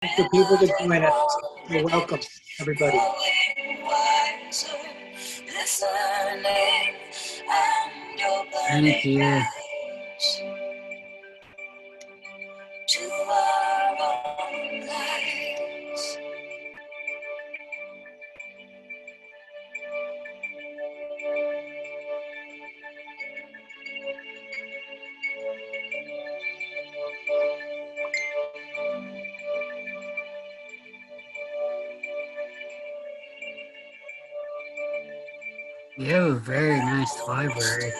For people to join us. So welcome, everybody. Thank you. To our own lives. You have a very nice library.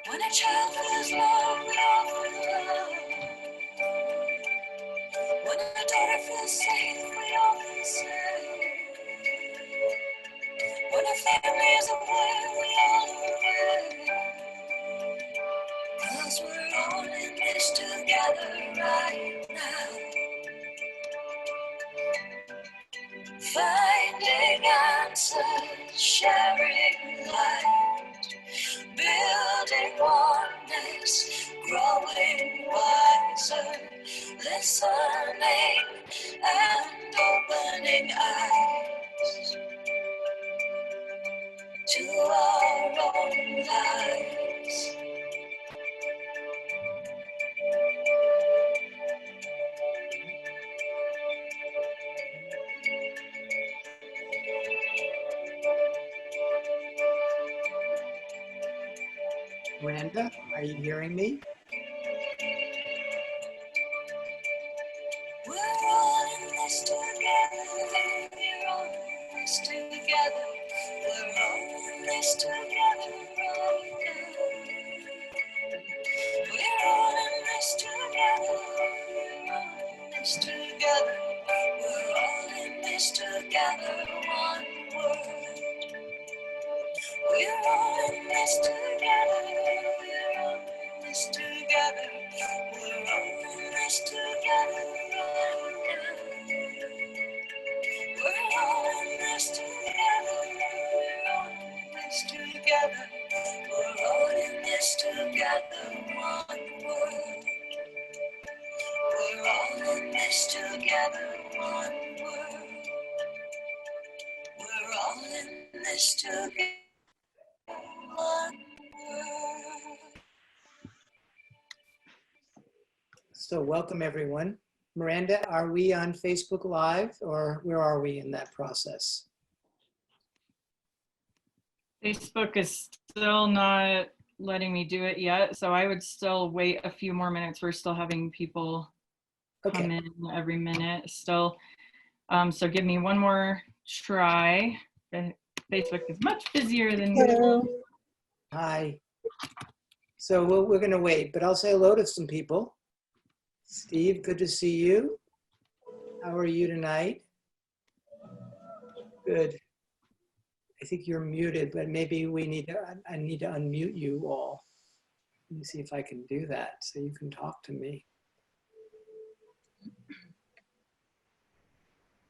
When a child feels love, love, love. When a daughter feels safe, we all feel safe. When a family is aware, we all are aware. 'Cause we're all in this together right now. Finding answers, sharing light, building oneness, growing wiser, listening and opening eyes to our own lives. Miranda, are you hearing me? We're all in this together. We're all in this together. We're all in this together right now. We're all in this together. We're all in this together. We're all in this together. One word. We're all in this together. We're all in this together. We're all in this together right now. We're all in this together. We're all in this together. We're all in this together. One word. We're all in this together. One word. We're all in this together. One word. So welcome, everyone. Miranda, are we on Facebook Live or where are we in that process? Facebook is still not letting me do it yet, so I would still wait a few more minutes. We're still having people come in every minute still. So give me one more try. Facebook is much busier than usual. Hi. So we're going to wait, but I'll say hello to some people. Steve, good to see you. How are you tonight? Good. I think you're muted, but maybe I need to unmute you all. Let me see if I can do that so you can talk to me.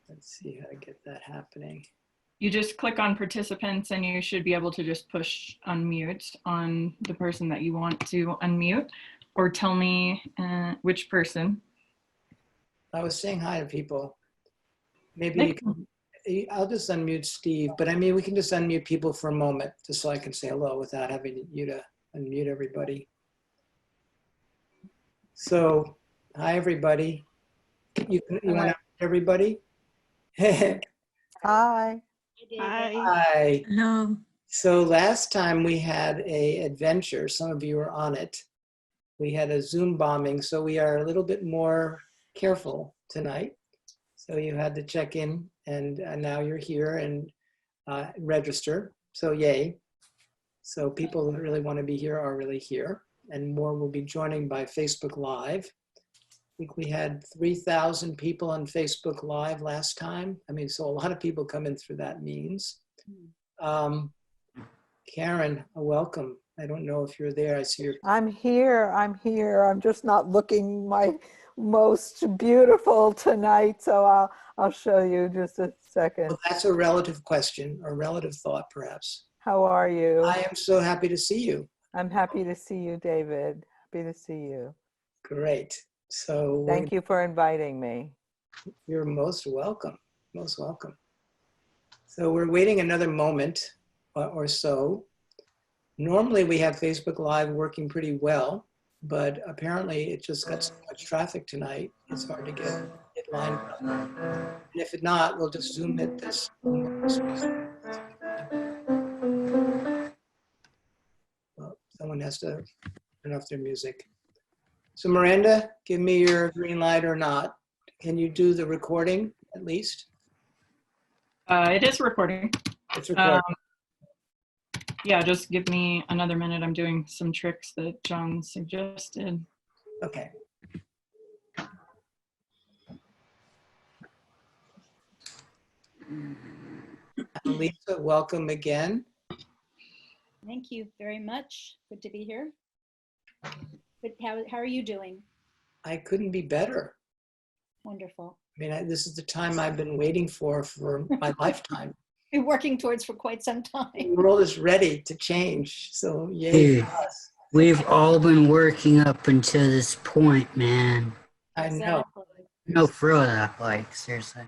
Let's see how to get that happening. You just click on participants and you should be able to just push unmute on the person that you want to unmute, or tell me which person. I was saying hi to people. Maybe you can, I'll just unmute Steve, but I mean, we can just unmute people for a moment just so I can say hello without having you to unmute everybody. So, hi everybody. You want to unmute everybody? Hi. Hi. Hi. Hello. So last time we had a adventure, some of you were on it. We had a Zoom bombing, so we are a little bit more careful tonight. So you had to check in and now you're here and register, so yay. So people that really want to be here are really here, and more will be joining by Facebook Live. I think we had 3,000 people on Facebook Live last time. I mean, so a lot of people come in through that means. Karen, welcome. I don't know if you're there. I see your, I'm here. I'm here. I'm just not looking my most beautiful tonight. So I'll show you just a second. well, that's a relative question or relative thought, perhaps. How are you? I am so happy to see you. I'm happy to see you, David. Happy to see you. Great. So Thank you for inviting me. you're most welcome. Most welcome. So we're waiting another moment or so. Normally we have Facebook Live working pretty well, but apparently it just got so much traffic tonight. It's hard to get it lined up. And if it not, we'll just Zoom it this. Well, someone has to turn off their music. So Miranda, give me your green light or not. Can you do the recording at least? It is recording. It's recording. Yeah, just give me another minute. I'm doing some tricks that John suggested. Okay. Lisa, welcome again. Thank you very much. Good to be here. But how are you doing? I couldn't be better. Wonderful. I mean, this is the time I've been waiting for my lifetime. Been working towards for quite some The time. world is ready to change. So yay Dude, for us. we've all been working up until this point, man. I know. Exactly. No, for real, though, like, seriously.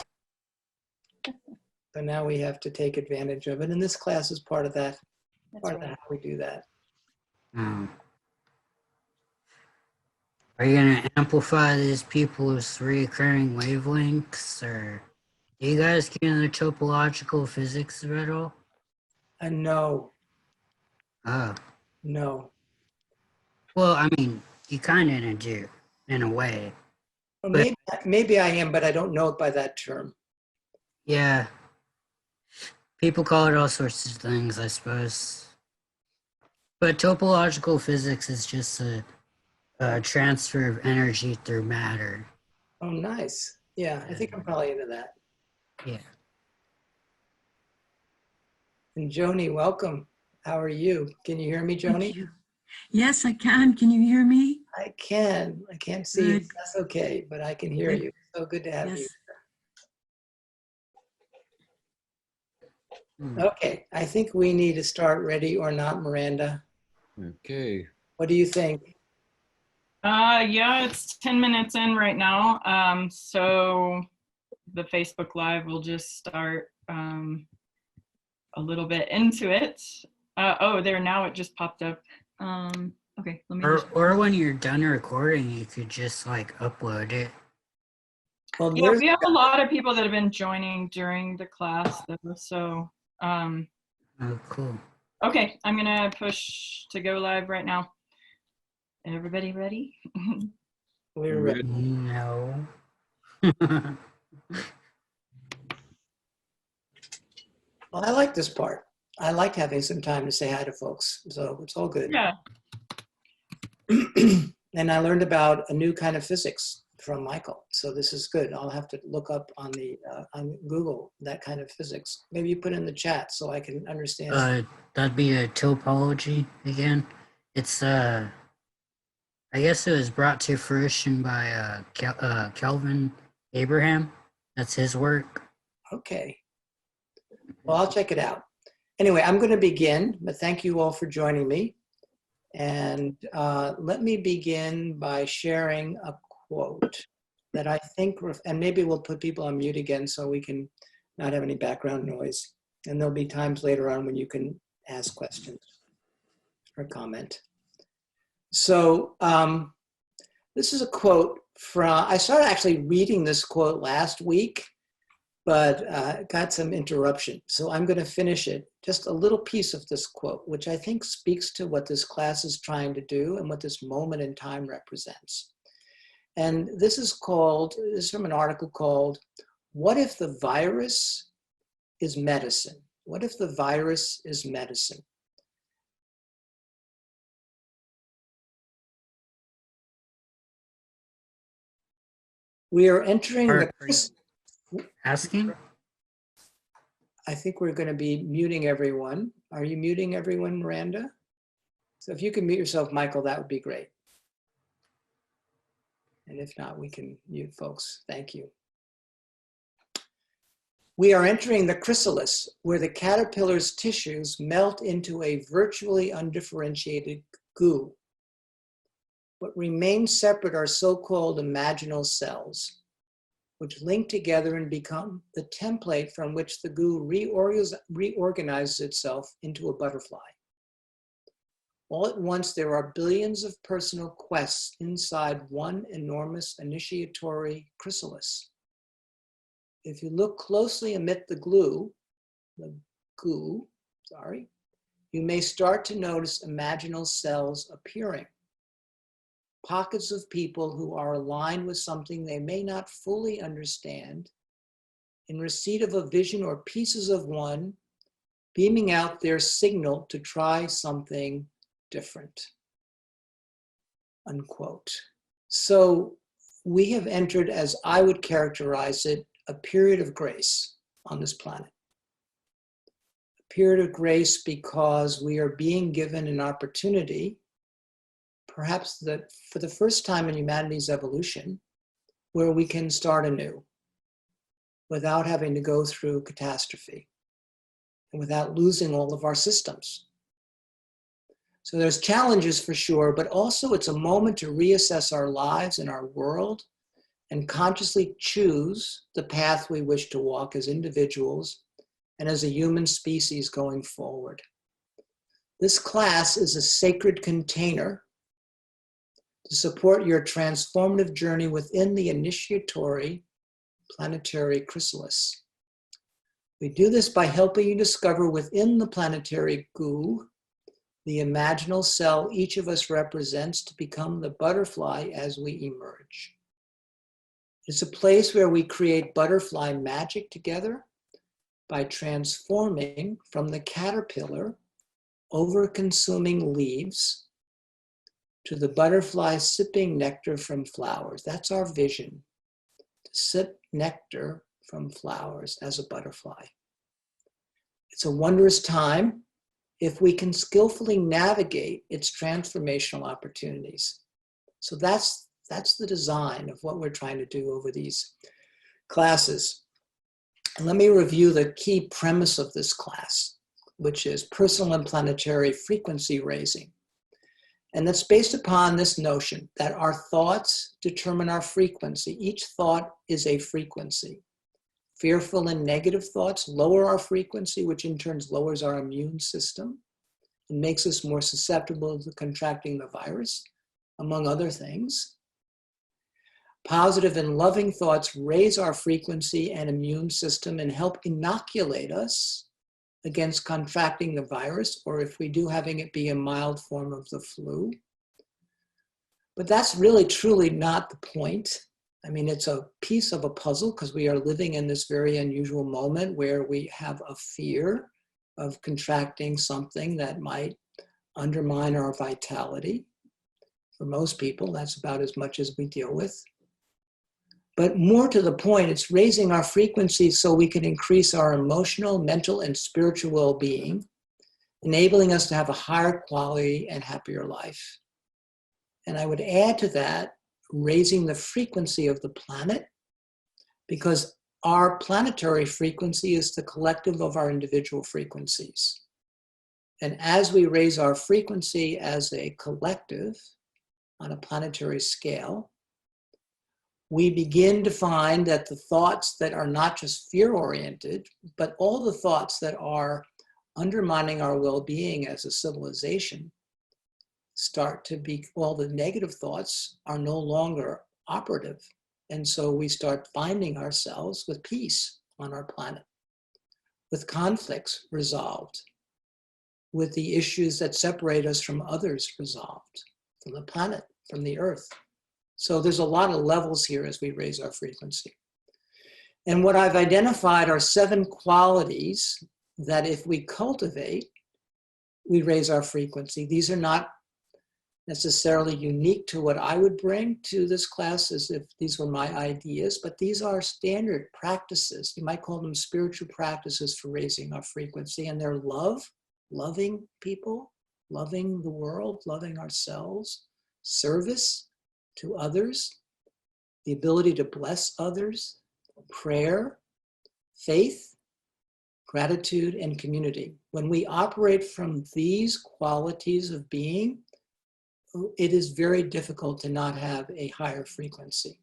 But now we have to take advantage of it. And this class is part of that, That's part of right. how we do that. Are you going to amplify these people's reoccurring wavelengths, or do you guys get into topological physics at all? No, Oh, no. well, I mean, you kind of do, in a way. Well, But- maybe I am, but I don't know it by that term. Yeah. People call it all sorts of things, I suppose. But topological physics is just a transfer of energy through matter. Oh, nice. Yeah, I think I'm probably into that. Yeah. And Joni, welcome. How are you? Can you hear me, Thank Joni? you. Yes, I can. Can you hear me? I can. I can't see you. Good. That's okay, but I can hear Good. you. So good to have you. Yes. Okay, I think we need to start ready or not, Miranda. Okay. What do you think? Yeah, it's 10 minutes in right now. So the Facebook Live will just start a little bit into it. Oh, there, now it just popped up. Okay, let me just... Or when you're done recording, you could just like upload it. Well, Yeah, there's, we have a lot of people that have been joining during the class though, so Oh, cool. okay, I'm gonna push to go live right now. Everybody ready? we're ready. No. Well, I like this part. I like having some time to say hi to folks, so it's all good. Yeah. And I learned about a new kind of physics from Michael, so this is good. I'll have to look up on Google that kind of physics. Maybe you put it in the chat so I can understand. That'd be a topology again. It's I guess it was brought to fruition by Kelvin Abraham. That's his work. Okay. Well, I'll check it out. Anyway, I'm going to begin, but thank you all for joining me. And let me begin by sharing a quote that I think, and maybe we'll put people on mute again so we can not have any background noise. And there'll be times later on when you can ask questions or comment. So this is a quote from, I started actually reading this quote last week, but got some interruption. So I'm going to finish it, just a little piece of this quote, which I think speaks to what this class is trying to do and what this moment in time represents. And this is from an article called, "What if the virus is medicine? What if the virus is medicine?" We are entering Are the... you asking? I think we're going to be muting everyone. Are you muting everyone, Miranda? So if you can mute yourself, Michael, that would be great. And if not, we can mute folks. Thank you. We are entering the chrysalis, where the caterpillar's tissues melt into a virtually undifferentiated goo. What remains separate are so-called imaginal cells, which link together and become the template from which the goo reorganizes itself into a butterfly. All at once, there are billions of personal quests inside one enormous initiatory chrysalis. If you look closely amid the goo, you may start to notice imaginal cells appearing. Pockets of people who are aligned with something they may not fully understand, in receipt of a vision or pieces of one, beaming out their signal to try something different, unquote. So we have entered, as I would characterize it, a period of grace on this planet. A period of grace because we are being given an opportunity, perhaps that for the first time in humanity's evolution, where we can start anew without having to go through catastrophe and without losing all of our systems. So there's challenges for sure, but also it's a moment to reassess our lives and our world and consciously choose the path we wish to walk as individuals and as a human species going forward. This class is a sacred container to support your transformative journey within the initiatory planetary chrysalis. We do this by helping you discover within the planetary goo the imaginal cell each of us represents to become the butterfly as we emerge. It's a place where we create butterfly magic together by transforming from the caterpillar over-consuming leaves to the butterfly sipping nectar from flowers. That's our vision, to sip nectar from flowers as a butterfly. It's a wondrous time if we can skillfully navigate its transformational opportunities. So that's the design of what we're trying to do over these classes. And let me review the key premise of this class, which is personal and planetary frequency raising. And that's based upon this notion that our thoughts determine our frequency. Each thought is a frequency. Fearful and negative thoughts lower our frequency, which in turn lowers our immune system and makes us more susceptible to contracting the virus, among other things. Positive and loving thoughts raise our frequency and immune system and help inoculate us against contracting the virus, or if we do, having it be a mild form of the flu. But that's really truly not the point. I mean, it's a piece of a puzzle because we are living in this very unusual moment where we have a fear of contracting something that might undermine our vitality. For most people, that's about as much as we deal with. But more to the point, it's raising our frequency so we can increase our emotional, mental, and spiritual well-being, enabling us to have a higher quality and happier life. And I would add to that, raising the frequency of the planet, because our planetary frequency is the collective of our individual frequencies. And as we raise our frequency as a collective on a planetary scale, we begin to find that the thoughts that are not just fear-oriented, but all the thoughts that are undermining our well-being as a civilization start to be, all the negative thoughts are no longer operative. And so we start finding ourselves with peace on our planet, with conflicts resolved, with the issues that separate us from others resolved, from the planet, from the earth. So there's a lot of levels here as we raise our frequency. And what I've identified are 7 qualities that if we cultivate, we raise our frequency. These are not necessarily unique to what I would bring to this class as if these were my ideas, but these are standard practices. You might call them spiritual practices for raising our frequency, and they're love, loving people, loving the world, loving ourselves, service to others, the ability to bless others, prayer, faith, gratitude, and community. When we operate from these qualities of being, it is very difficult to not have a higher frequency.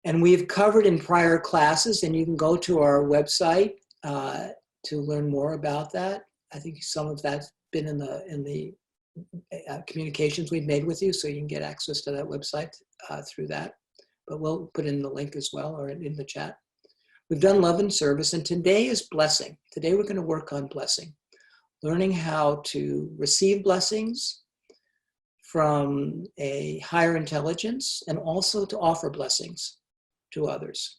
And we've covered in prior classes, and you can go to our website to learn more about that. I think some of that's been in the communications we've made with you, so you can get access to that website through that. But we'll put in the link as well, or in the chat. We've done love and service, and today is blessing. Today we're going to work on blessing, learning how to receive blessings from a higher intelligence, and also to offer blessings to others.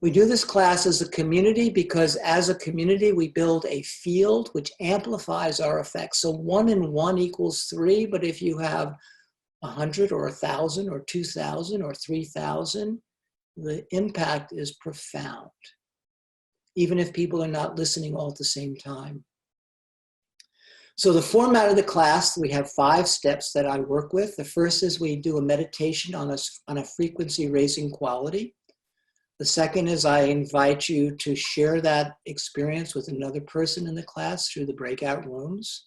We do this class as a community because as a community, we build a field which amplifies our effects. So 1 and 1 equals 3, but if you have 100 or 1,000 or 2,000 or 3,000, the impact is profound, even if people are not listening all at the same time. So the format of the class, we have 5 steps that I work with. The first is we do a meditation on a frequency raising quality. The second is I invite you to share that experience with another person in the class through the breakout rooms,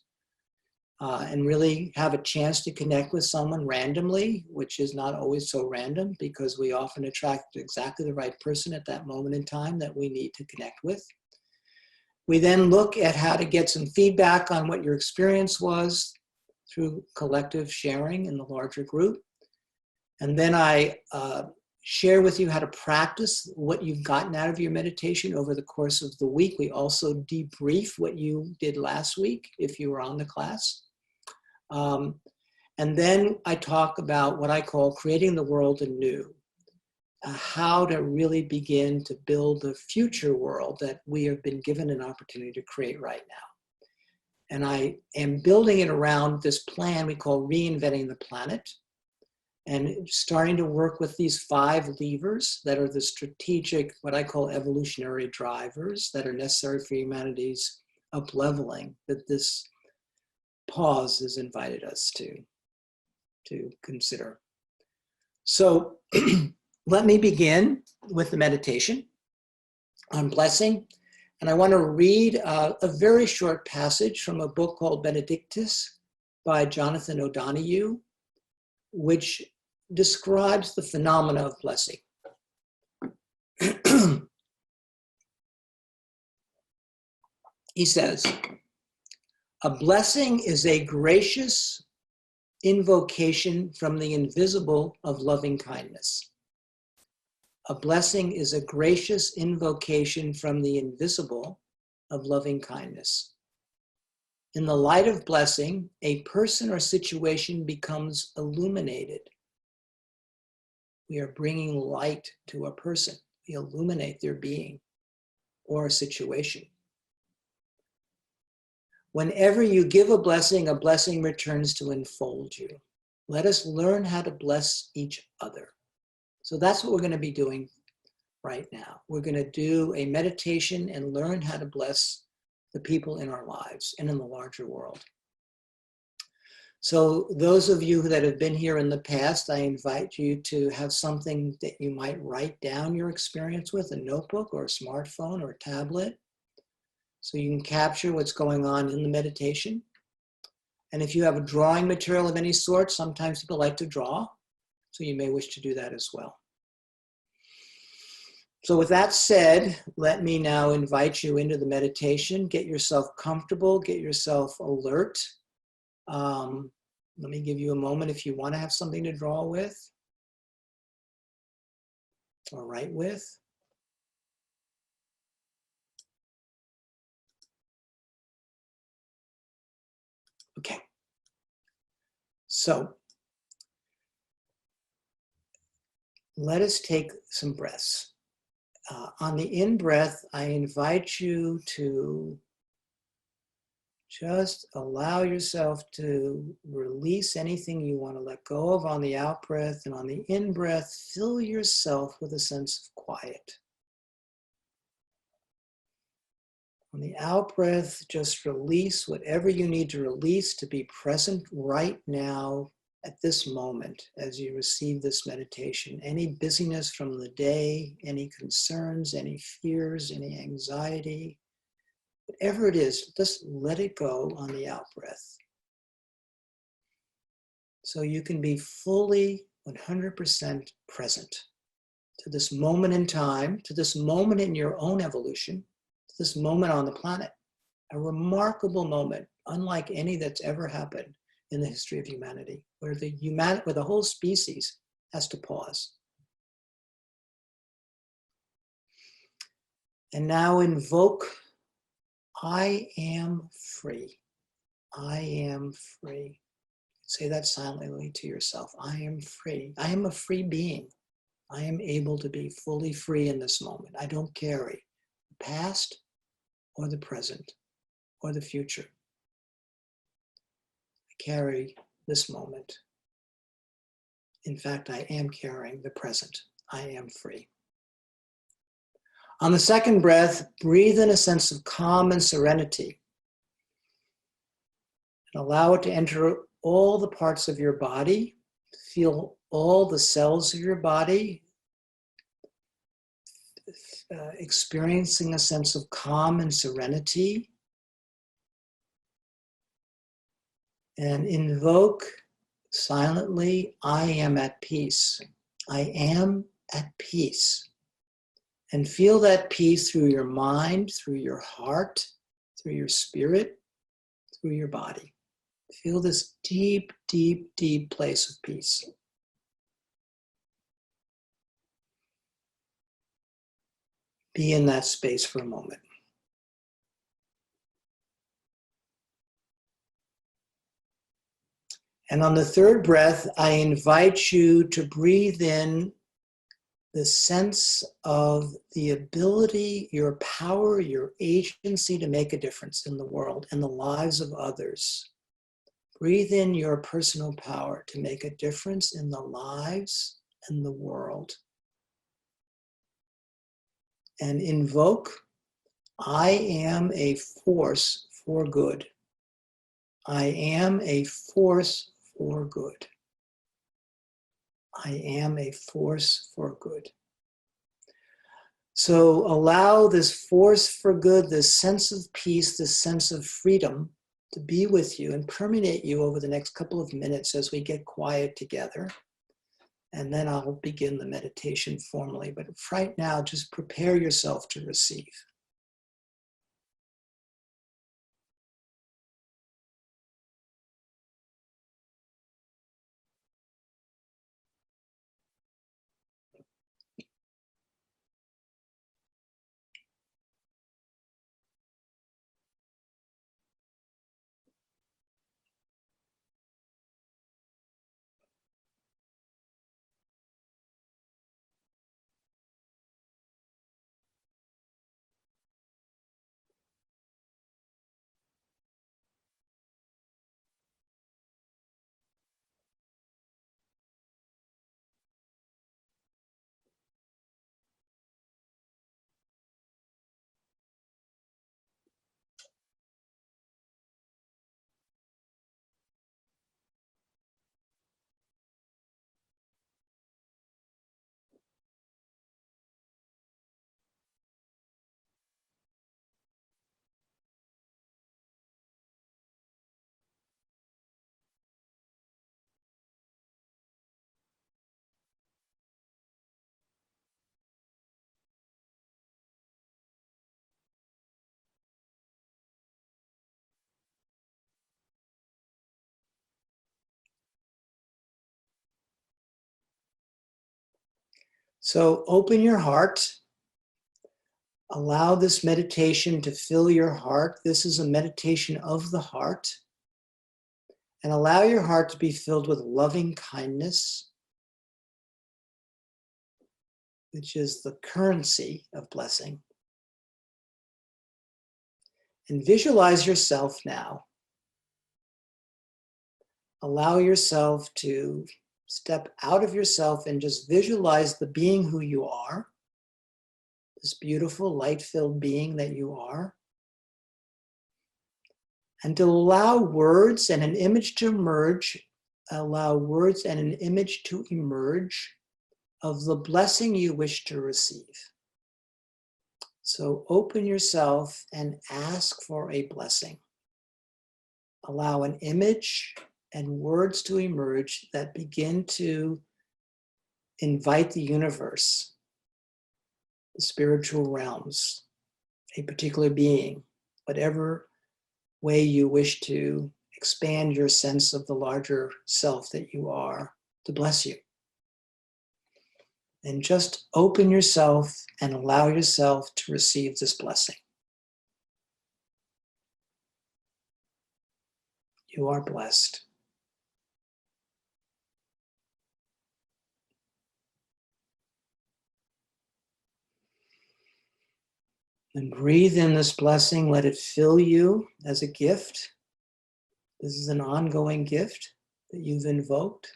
and really have a chance to connect with someone randomly, which is not always so random because we often attract exactly the right person at that moment in time that we need to connect with. We then look at how to get some feedback on what your experience was through collective sharing in the larger group. And then I share with you how to practice what you've gotten out of your meditation over the course of the week. We also debrief what you did last week if you were on the class. And then I talk about what I call creating the world anew, how to really begin to build the future world that we have been given an opportunity to create right now. And I am building it around this plan we call reinventing the planet, and starting to work with these 5 levers that are the strategic, what I call evolutionary drivers that are necessary for humanity's up-leveling, that this pause has invited us to consider. So let me begin with the meditation on blessing. And I want to read a very short passage from a book called Benedictus by Jonathan O'Donoghue, which describes the phenomena of blessing. He says, "A blessing is a gracious invocation from the invisible of loving kindness. A blessing is a gracious invocation from the invisible of loving kindness. In the light of blessing, a person or situation becomes illuminated. We are bringing light to a person. We illuminate their being or a situation. Whenever you give a blessing returns to enfold you. Let us learn how to bless each other." So that's what we're going to be doing right now. We're going to do a meditation and learn how to bless the people in our lives and in the larger world. So those of you that have been here in the past, I invite you to have something that you might write down your experience with, a notebook or a smartphone or a tablet, so you can capture what's going on in the meditation. And if you have a drawing material of any sort, sometimes people like to draw, so you may wish to do that as well. So with that said, let me now invite you into the meditation. Get yourself comfortable, get yourself alert. Let me give you a moment if you want to have something to draw with or write with. Okay. So let us take some breaths. On the in-breath, I invite you to just allow yourself to release anything you want to let go of on the out-breath, and on the in-breath, fill yourself with a sense of quiet. On the out breath, just release whatever you need to release to be present right now at this moment as you receive this meditation. Any busyness from the day, any concerns, any fears, any anxiety, whatever it is, just let it go on the out breath. So you can be fully 100% present to this moment in time, to this moment in your own evolution, to this moment on the planet. A remarkable moment, unlike any that's ever happened in the history of humanity, where the whole species has to pause. And now invoke, I am free. I am free. Say that silently to yourself. I am free. I am a free being. I am able to be fully free in this moment. I don't carry the past or the present or the future. I carry this moment. In fact, I am carrying the present. I am free. On the second breath, breathe in a sense of calm and serenity. And allow it to enter all the parts of your body. Feel all the cells of your body experiencing a sense of calm and serenity. And invoke silently, I am at peace. I am at peace. And feel that peace through your mind, through your heart, through your spirit, through your body. Feel this deep, deep, deep place of peace. Be in that space for a moment. And on the third breath, I invite you to breathe in the sense of the ability, your power, your agency to make a difference in the world and the lives of others. Breathe in your personal power to make a difference in the lives and the world. And invoke, I am a force for good. I am a force for good. I am a force for good. So allow this force for good, this sense of peace, this sense of freedom to be with you and permeate you over the next couple of minutes as we get quiet together. And then I'll begin the meditation formally. But right now, just prepare yourself to receive. So open your heart. Allow this meditation to fill your heart. This is a meditation of the heart. And allow your heart to be filled with loving kindness, which is the currency of blessing. And visualize yourself now. Allow yourself to step out of yourself and just visualize the being who you are, this beautiful light-filled being that you are. And to allow words and an image to emerge, allow words and an image to emerge of the blessing you wish to receive. So open yourself and ask for a blessing. Allow an image and words to emerge that begin to invite the universe, the spiritual realms, a particular being, whatever way you wish to expand your sense of the larger self that you are, to bless you. And just open yourself and allow yourself to receive this blessing. You are blessed. And breathe in this blessing. Let it fill you as a gift. This is an ongoing gift that you've invoked.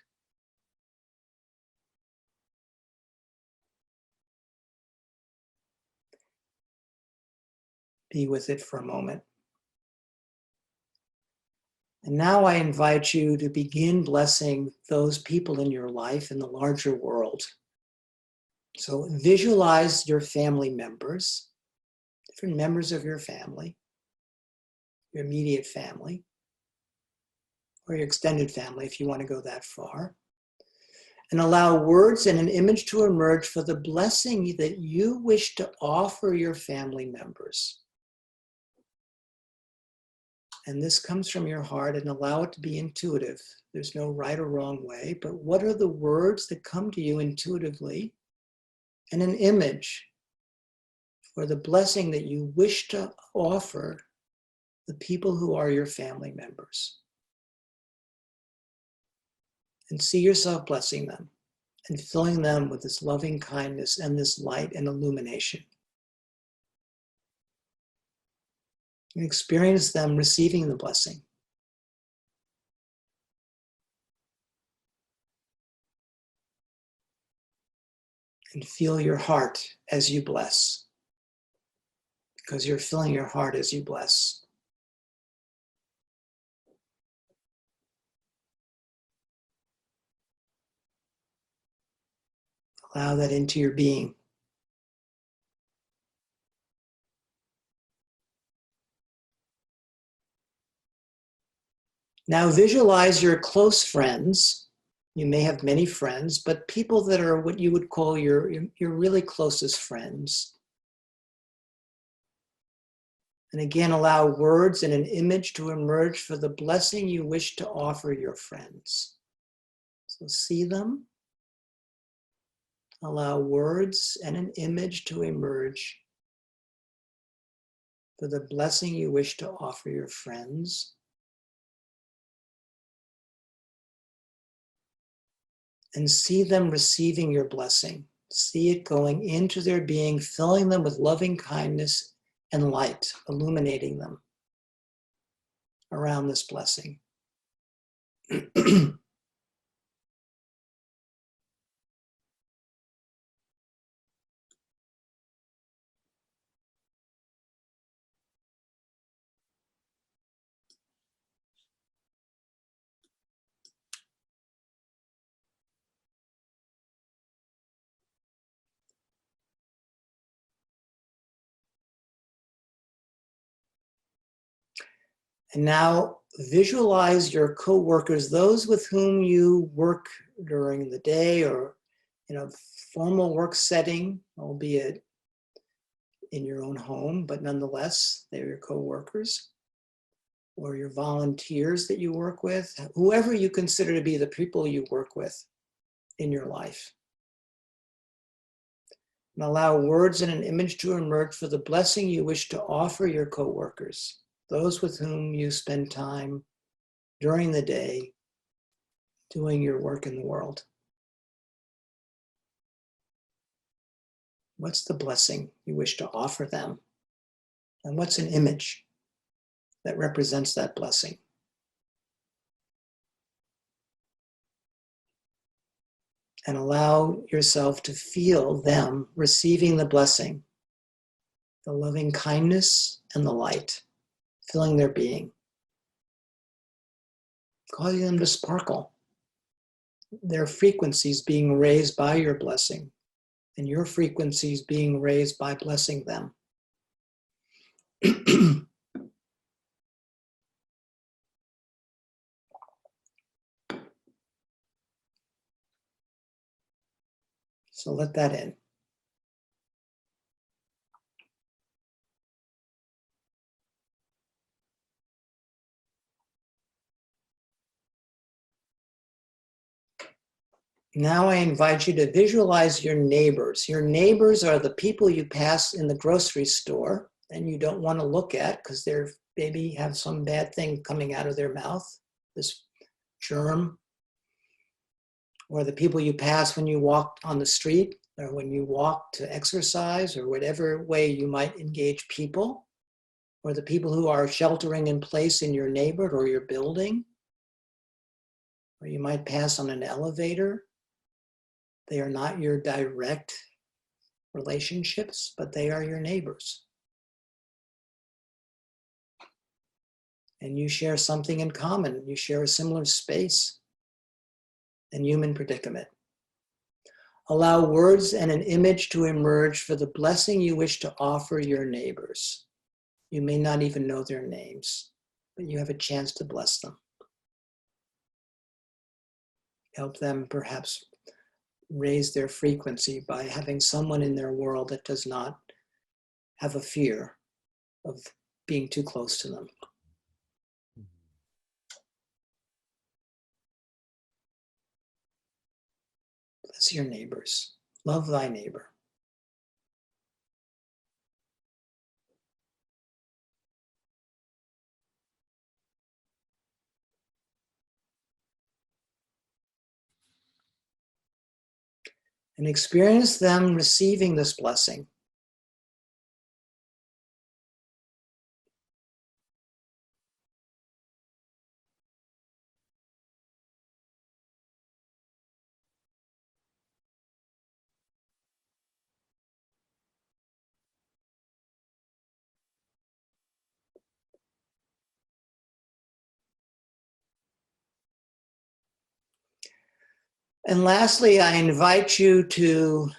Be with it for a moment. And now I invite you to begin blessing those people in your life in the larger world. So visualize your family members, different members of your family, your immediate family, or your extended family if you want to go that far. And allow words and an image to emerge for the blessing that you wish to offer your family members. And this comes from your heart, and allow it to be intuitive. There's no right or wrong way, but what are the words that come to you intuitively, and an image for the blessing that you wish to offer the people who are your family members. And see yourself blessing them and filling them with this loving kindness and this light and illumination. And experience them receiving the blessing. And feel your heart as you bless, because you're filling your heart as you bless. Allow that into your being. Now visualize your close friends. You may have many friends, but people that are what you would call your really closest friends. And again, allow words and an image to emerge for the blessing you wish to offer your friends. So see them. Allow words and an image to emerge for the blessing you wish to offer your friends. And see them receiving your blessing. See it going into their being, filling them with loving kindness and light, illuminating them around this blessing. And now visualize your co-workers, those with whom you work during the day or in a formal work setting, albeit in your own home, but nonetheless, they're your co-workers or your volunteers that you work with, whoever you consider to be the people you work with in your life. And allow words and an image to emerge for the blessing you wish to offer your co-workers, those with whom you spend time during the day doing your work in the world. What's the blessing you wish to offer them? And what's an image that represents that blessing? And allow yourself to feel them receiving the blessing, the loving kindness and the light, filling their being. causing them to sparkle. Their frequencies being raised by your blessing, and your frequencies being raised by blessing them. So let that in. Now I invite you to visualize your neighbors. Your neighbors are the people you pass in the grocery store and you don't want to look at because they're maybe have some bad thing coming out of their mouth, this germ. Or the people you pass when you walk on the street or when you walk to exercise or whatever way you might engage people. Or the people who are sheltering in place in your neighborhood or your building. Or you might pass on an elevator. They are not your direct relationships, but they are your neighbors. And you share something in common. You share a similar space and human predicament. Allow words and an image to emerge for the blessing you wish to offer your neighbors. You may not even know their names, but you have a chance to bless them. Help them perhaps raise their frequency by having someone in their world that does not have a fear of being too close to them. Bless your neighbors. Love thy neighbor. And experience them receiving this blessing. And lastly, I invite you to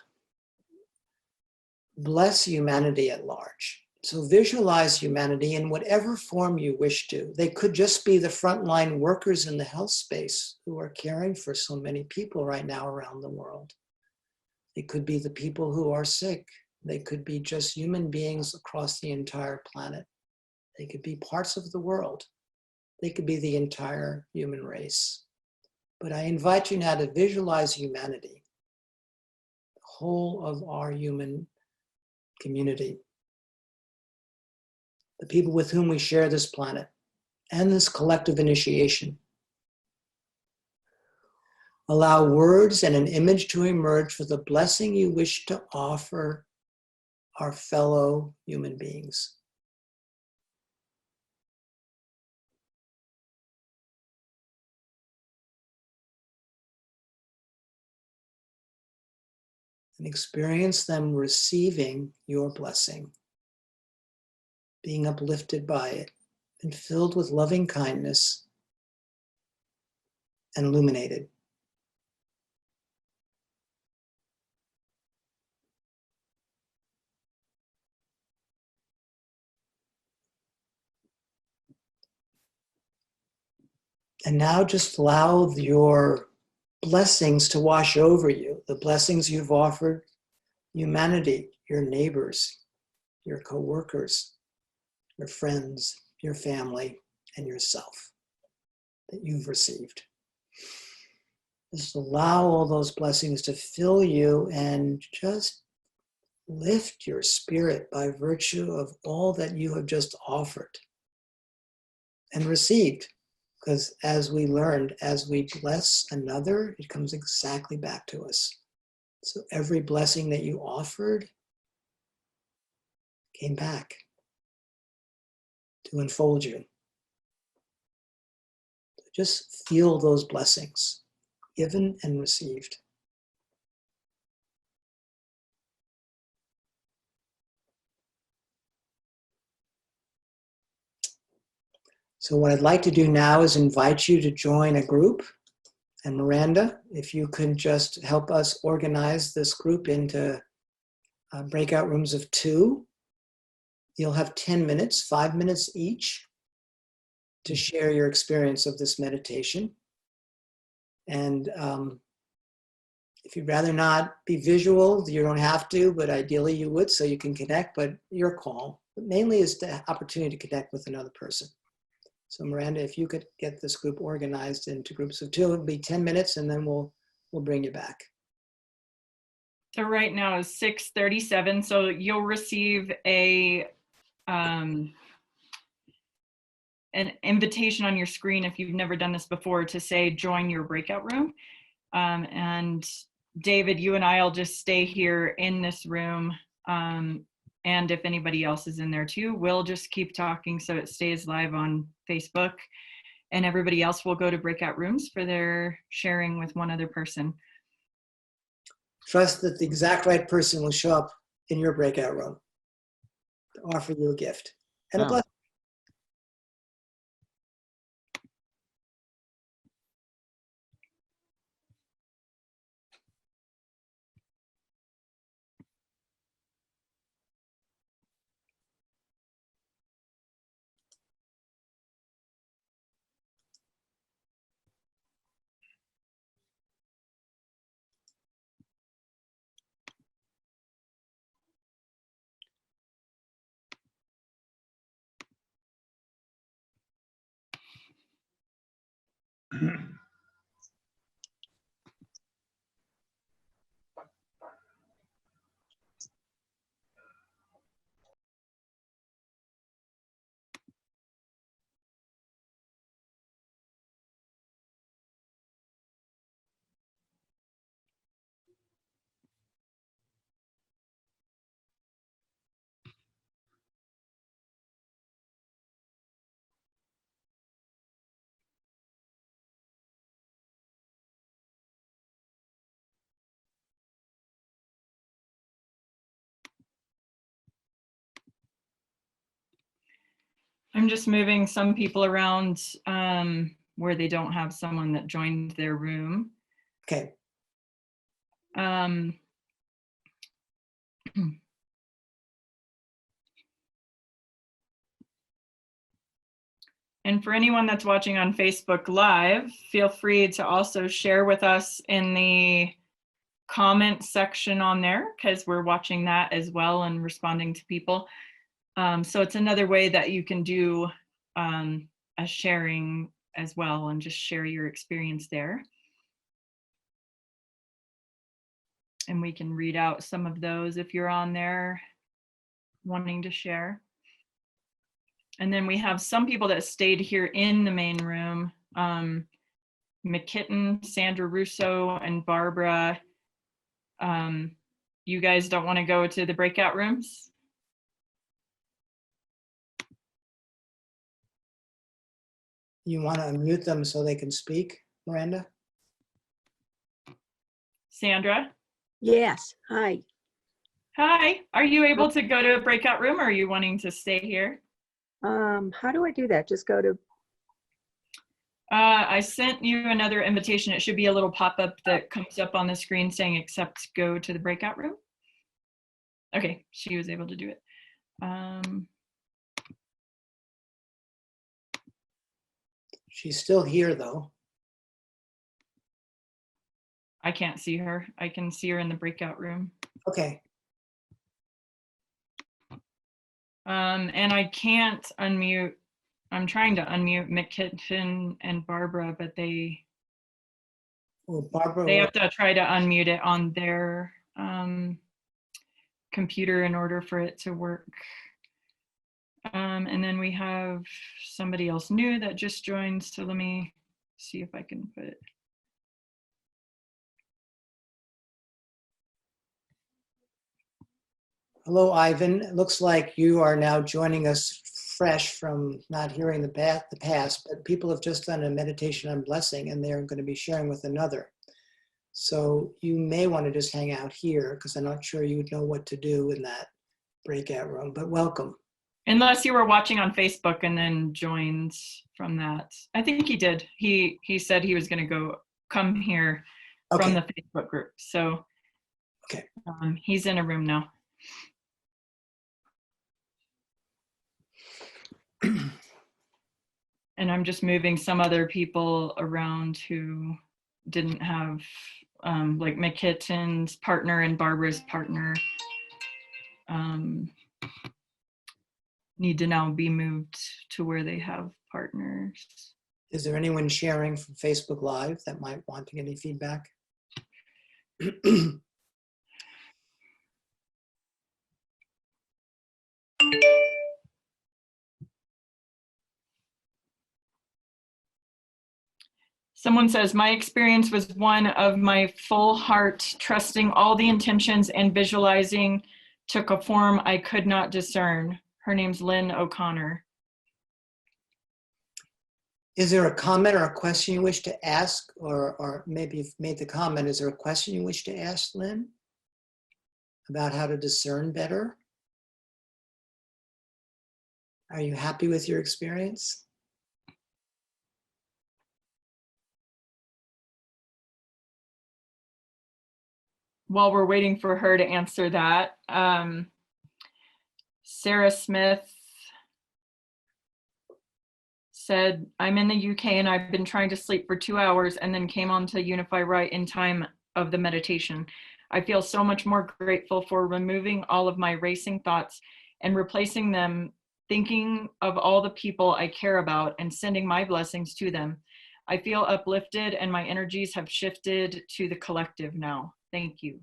bless humanity at large. So visualize humanity in whatever form you wish to. They could just be the frontline workers in the health space who are caring for so many people right now around the world. They could be the people who are sick. They could be just human beings across the entire planet. They could be parts of the world. They could be the entire human race. But I invite you now to visualize humanity, the whole of our human community, the people with whom we share this planet and this collective initiation. Allow words and an image to emerge for the blessing you wish to offer our fellow human beings. And experience them receiving your blessing, being uplifted by it, and filled with loving kindness and illuminated. And now just allow your blessings to wash over you, the blessings you've offered humanity, your neighbors, your co-workers, your friends, your family, and yourself that you've received. Just allow all those blessings to fill you and just lift your spirit by virtue of all that you have just offered and received. Because as we learned, as we bless another, it comes exactly back to us. So every blessing that you offered came back to enfold you. Just feel those blessings, given and received. So what I'd like to do now is invite you to join a group. And Miranda, if you can just help us organize this group into breakout rooms of 2. You'll have 10 minutes, 5 minutes each, to share your experience of this meditation. And if you'd rather not be visual, you don't have to, but ideally you would so you can connect, but your call. But mainly is the opportunity to connect with another person. So Miranda, if you could get this group organized into groups of 2, it'll be 10 minutes and then we'll bring you back. So right now is 6:37, so you'll receive an invitation on your screen if you've never done this before to say join your breakout room. And David, you and I'll just stay here in this room. And if anybody else is in there too, we'll just keep talking so it stays live on Facebook. And everybody else will go to breakout rooms for their sharing with one other person. Trust that the exact right person will show up in your breakout room to offer you a gift and a blessing. I'm just moving some people around where they don't have someone that joined their room. Okay. And for anyone that's watching on Facebook Live, feel free to also share with us in the comment section on there, because we're watching that as well and responding to people. So it's another way that you can do a sharing as well and just share your experience there. And we can read out some of those if you're on there wanting to share. And then we have some people that stayed here in the main room. McKitten, Sandra Russo, and Barbara. You guys don't want to go to the breakout rooms? You want to unmute them so they can speak, Miranda? Sandra? Yes, hi. Hi, are you able to go to a breakout room or are you wanting to stay here? How do I do that? Just go to, I sent you another invitation. It should be a little pop-up that comes up on the screen saying accept, go to the breakout room. Okay, she was able to do it. She's still here though. I can't see her. I can see her in the breakout room. Okay. And I can't unmute. I'm trying to unmute McKitten and Barbara, but they have to try to unmute it on their computer in order for it to work. And then we have somebody else new that just joined. So let me see if I can put it. Hello, Ivan. It looks like you are now joining us fresh from not hearing the past, but people have just done a meditation on blessing and they're going to be sharing with another. So you may want to just hang out here because I'm not sure you would know what to do in that breakout room, but welcome. Unless you were watching on Facebook and then joined from that. I think he did. He said he was going to come here from the Facebook group. So okay. He's in a room now. And I'm just moving some other people around who didn't have, like McKitten's partner and Barbara's partner need to now be moved to where they have partners. Is there anyone sharing from Facebook Live that might want to get any feedback? Someone says, my experience was one of my full heart, trusting all the intentions and visualizing took a form I could not discern. Her name's Lynn O'Connor. Is there a comment or a question you wish to ask? Or maybe you've made the comment, is there a question you wish to ask, Lynn? About how to discern better? Are you happy with your experience? While we're waiting for her to answer that, Sarah Smith said, I'm in the UK and I've been trying to sleep for 2 hours and then came on to Unify right in time of the meditation. I feel so much more grateful for removing all of my racing thoughts and replacing them, thinking of all the people I care about and sending my blessings to them. I feel uplifted and my energies have shifted to the collective now. Thank you.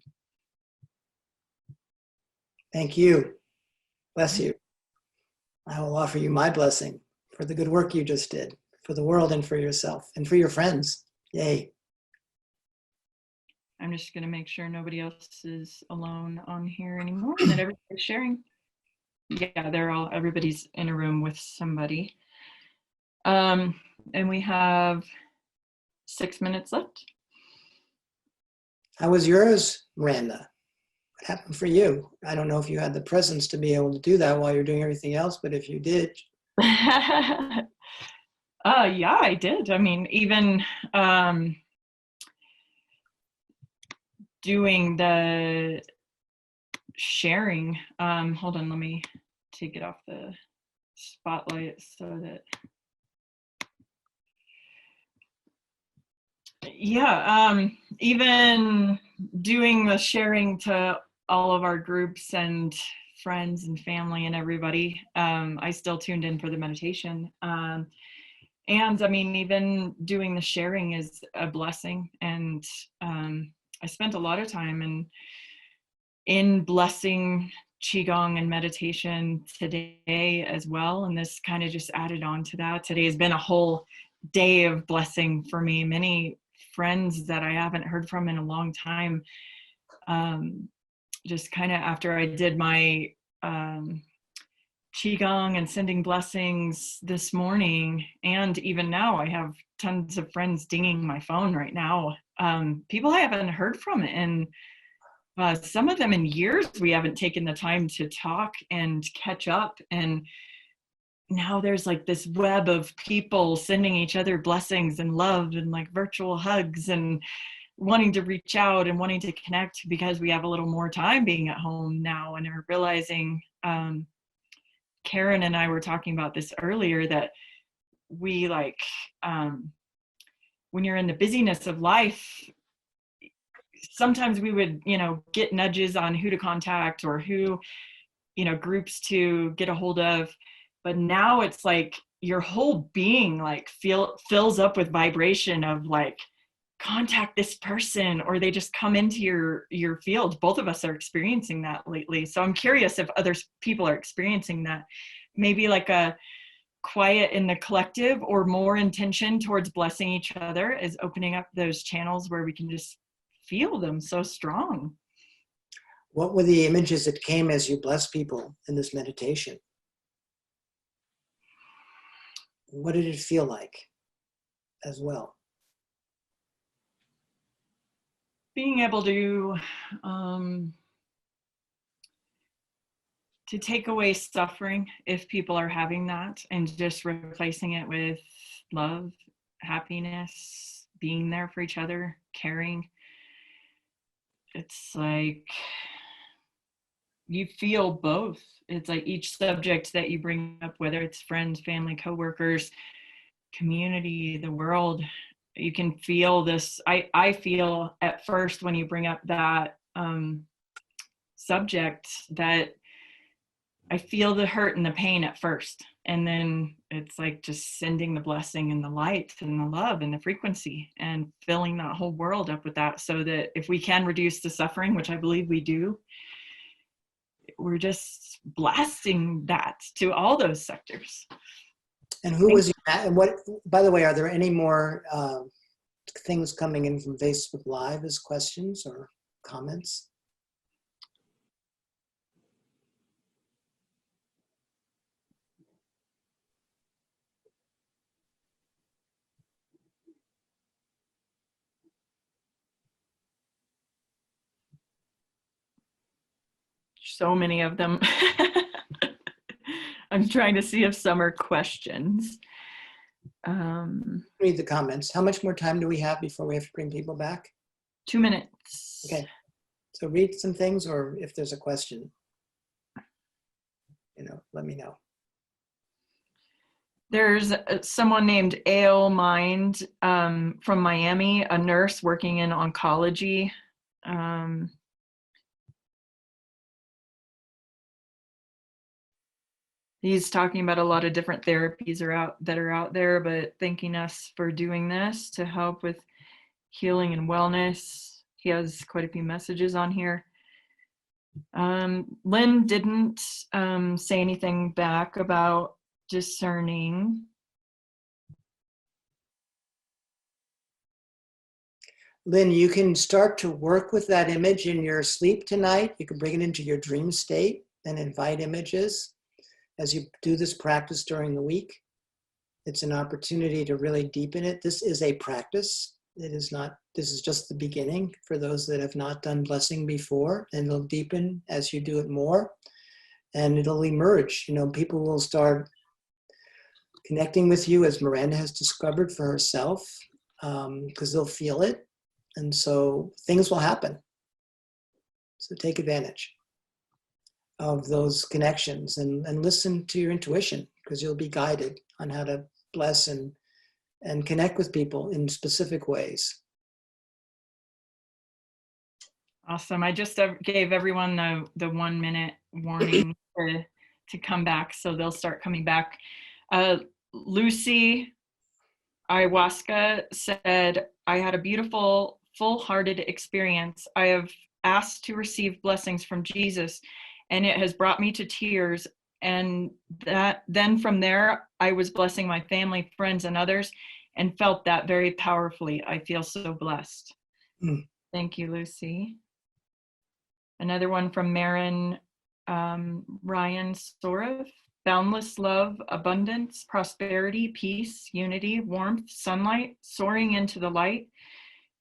Thank you. Bless you. I will offer you my blessing for the good work you just did, for the world and for yourself and for your friends. Yay. I'm just going to make sure nobody else is alone on here anymore and that everybody's sharing. Yeah, everybody's in a room with somebody. And we have 6 minutes left. How was yours, Miranda? What happened for you? I don't know if you had the presence to be able to do that while you're doing everything else, but if you did. Yeah, I did. I mean, even doing the sharing. Hold on, let me take it off the spotlight so that. Yeah, even doing the sharing to all of our groups and friends and family and everybody, I still tuned in for the meditation. And I mean, even doing the sharing is a blessing. And I spent a lot of time in blessing Qigong and meditation today as well. And this kind of just added on to that. Today has been a whole day of blessing for me. Many friends that I haven't heard from in a long time, just kind of after I did my Qigong and sending blessings this morning, and even now I have tons of friends dinging my phone right now, people I haven't heard from, and some of them in years we haven't taken the time to talk and catch up, and now there's like this web of people sending each other blessings and love and like virtual hugs and wanting to reach out and wanting to connect because we have a little more time being at home now and are realizing, Karen and I were talking about this earlier, that we like, when you're in the busyness of life, sometimes we would, get nudges on who to contact or who, groups to get a hold of. But now it's like your whole being like fills up with vibration of like, contact this person, or they just come into your field. Both of us are experiencing that lately. So I'm curious if other people are experiencing that, maybe like a quiet in the collective or more intention towards blessing each other is opening up those channels where we can just feel them so strong. What were the images that came as you blessed people in this meditation? What did it feel like as well? Being able to to take away suffering if people are having that, and just replacing it with love, happiness, being there for each other, caring. It's like you feel both. It's like each subject that you bring up, whether it's friends, family, coworkers, community, the world, you can feel this. I feel at first when you bring up that subject that I feel the hurt and the pain at first. And then it's like just sending the blessing and the light and the love and the frequency and filling that whole world up with that, so that if we can reduce the suffering, which I believe we do, we're just blasting that to all those sectors. And who was you at? And what, by the way, are there any more things coming in from Facebook Live as questions or comments? So many of them. I'm trying to see if some are questions. Read the comments. How much more time do we have before we have to bring people back? 2 minutes. Okay. So read some things, or if there's a question, let me know. There's someone named Ale Mind from Miami, a nurse working in oncology. He's talking about a lot of different therapies that are out there, but thanking us for doing this to help with healing and wellness. He has quite a few messages on here. Lynn didn't say anything back about discerning. Lynn, you can start to work with that image in your sleep tonight. You can bring it into your dream state and invite images as you do this practice during the week. It's an opportunity to really deepen it. This is a practice. This is just the beginning for those that have not done blessing before, and it'll deepen as you do it more, and it'll emerge. People will start connecting with you, as Miranda has discovered for herself, because they'll feel it. And so things will happen. So take advantage of those connections and listen to your intuition, because you'll be guided on how to bless and connect with people in specific ways. Awesome. I just gave everyone the 1 minute warning to come back, so they'll start coming back. Lucy Ayahuasca said, I had a beautiful, full-hearted experience. I have asked to receive blessings from Jesus, and it has brought me to tears. And then from there, I was blessing my family, friends, and others, and felt that very powerfully. I feel so blessed. Thank you, Lucy. Another one from Marin Ryan Sorov. Boundless love, abundance, prosperity, peace, unity, warmth, sunlight, soaring into the light,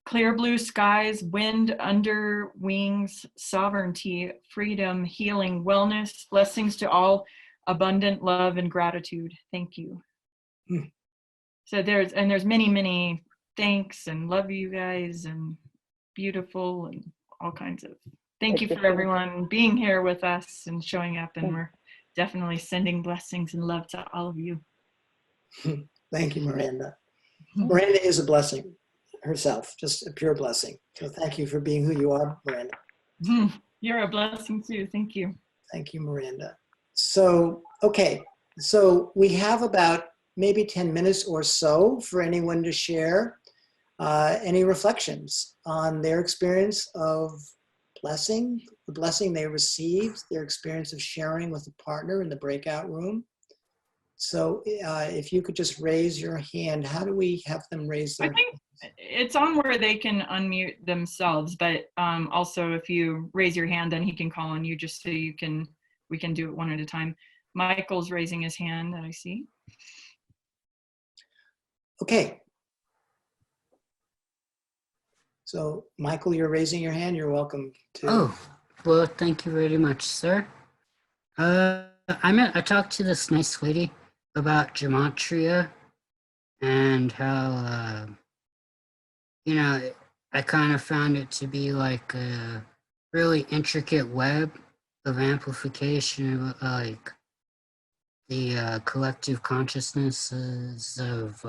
clear blue skies, wind under wings, sovereignty, freedom, healing, wellness, blessings to all, abundant love and gratitude. Thank you. So there's many, many thanks and love you guys and beautiful and all kinds of. Thank you for everyone being here with us and showing up, and we're definitely sending blessings and love to all of you. Thank you, Miranda. Miranda is a blessing herself, just a pure blessing. So thank you for being who you are, Miranda. You're a blessing too. Thank you. Thank you, Miranda. So, okay. So we have about maybe 10 minutes or so for anyone to share any reflections on their experience of blessing, the blessing they received, their experience of sharing with a partner in the breakout room. So if you could just raise your hand, how do we have them raise their hand? I think it's on where they can unmute themselves, but also if you raise your hand, then he can call on you, just so we can do it one at a time. Michael's raising his hand that I see. Okay. So Michael, you're raising your hand. You're welcome to. Oh, well, thank you very much, sir. I talked to this nice lady about gematria and how, you know, I kind of found it to be like a really intricate web of amplification of like the collective consciousnesses of,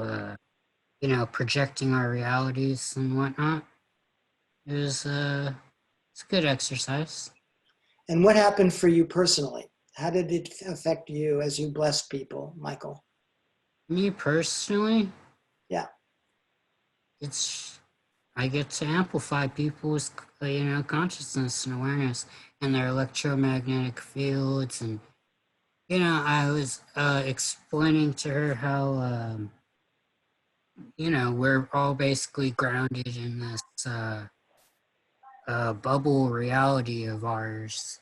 projecting our realities and whatnot. It's a good exercise. And what happened for you personally? How did it affect you as you blessed people, Michael? Me personally, Yeah. I get to amplify people's, consciousness and awareness and their electromagnetic fields. And, I was explaining to her how, we're all basically grounded in this bubble reality of ours,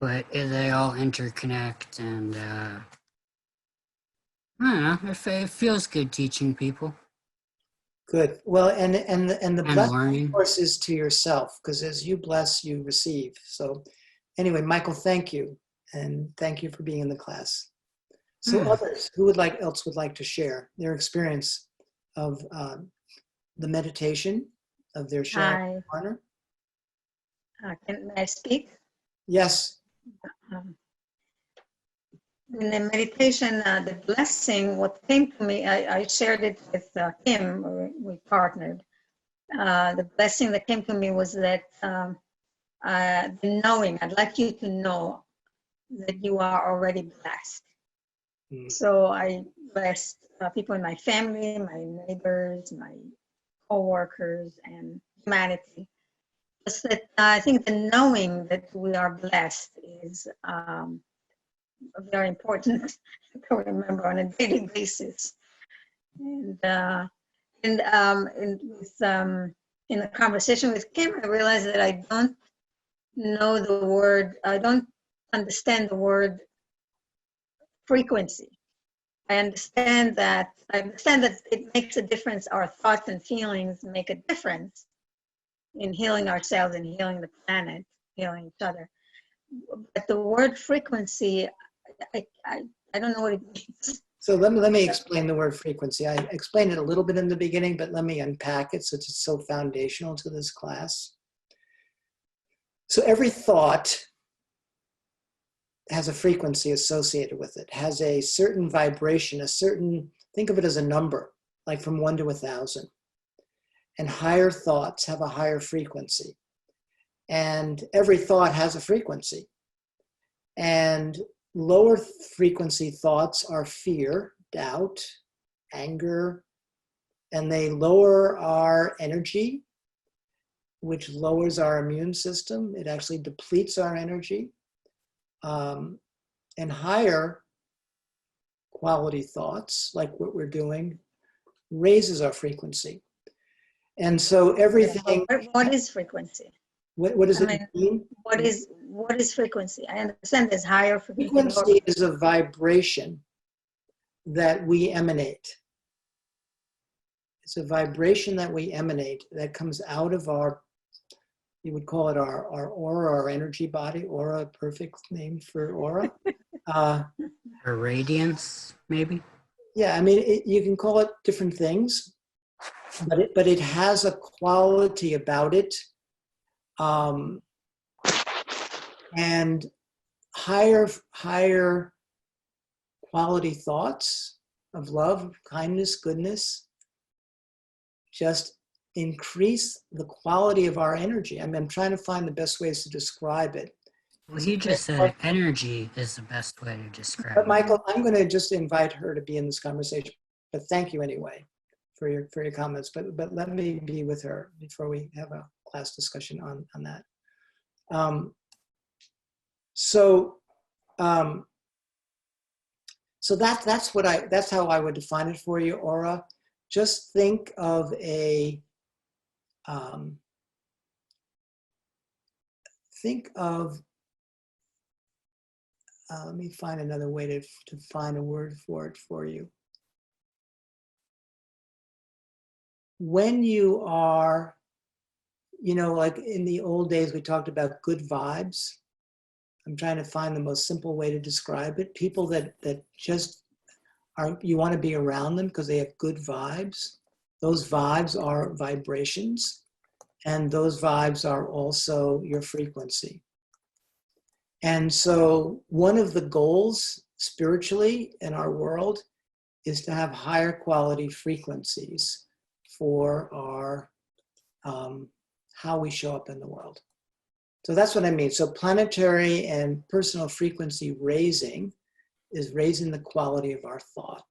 but they all interconnect. And I don't know, it feels good teaching people Good. Well, and the and blessing, learning. of course, is to yourself, because as you bless, you receive. So anyway, Michael, thank you. And thank you for being in the class. So others, who else would like to share their experience of the meditation of their sharing Hi, partner? can I speak? Yes. Um, in the meditation, the blessing, what came to me, I shared it with Kim, we partnered. The blessing that came to me was that the knowing, I'd like you to know that you are already blessed. So I blessed people in my family, my neighbors, my co-workers, and humanity. Just that I think the knowing that we are blessed is very important to remember on a daily basis. And in a conversation with Kim, I realized that I don't know the word, I don't understand the word frequency. I understand that it makes a difference. Our thoughts and feelings make a difference in healing ourselves and healing the planet, healing each other. But the word frequency, I don't know what it means. So let me explain the word frequency. I explained it a little bit in the beginning, but let me unpack it since it's so foundational to this class. So every thought has a frequency associated with it, has a certain vibration, think of it as a number, like from 1 to 1,000. And higher thoughts have a higher frequency. And every thought has a frequency. And lower frequency thoughts are fear, doubt, anger, and they lower our energy, which lowers our immune system. It actually depletes our energy. And higher quality thoughts, like what we're doing, raises our frequency. And so everything. What is frequency? What does it mean? What is frequency? I understand there's higher frequency. Frequency is a vibration that we emanate. It's a vibration that we emanate that comes out of our, you would call it our aura, our energy body. Aura, perfect name for aura. Or radiance, maybe? Yeah, I mean, you can call it different things, but it has a quality about it. And higher quality thoughts of love, kindness, goodness, just increase the quality of our energy. I mean, I'm trying to find the best ways to describe it. Well, he just said energy is the best way to describe But it. Michael, I'm going to just invite her to be in this conversation. But thank you anyway for your comments. But let me be with her before we have a class discussion on that. So that's how I would define it for you, Aura. Just think of let me find another way to find a word for it for you. When you are, like in the old days, we talked about good vibes. I'm trying to find the most simple way to describe it. People that just are, you want to be around them because they have good vibes. Those vibes are vibrations, and those vibes are also your frequency. And so one of the goals spiritually in our world is to have higher quality frequencies for our how we show up in the world. So that's what I mean. So planetary and personal frequency raising is raising the quality of our thought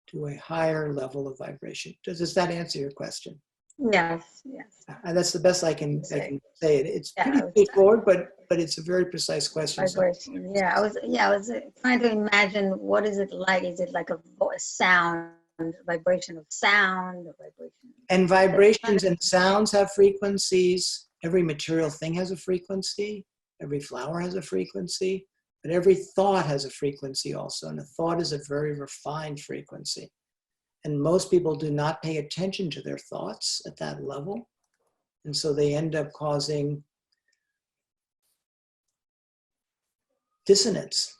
to a higher level of vibration. Does that answer your question? Yes, yes. That's the best I can say it. It's Yeah, pretty straightforward, but it's a very precise question. Vibration. Yeah, I was trying to imagine what is it like? Is it like a sound, vibration of sound, or vibration? And vibrations and sounds have frequencies. Every material thing has a frequency. Every flower has a frequency. But every thought has a frequency also. And a thought is a very refined frequency. And most people do not pay attention to their thoughts at that level. And so they end up causing dissonance.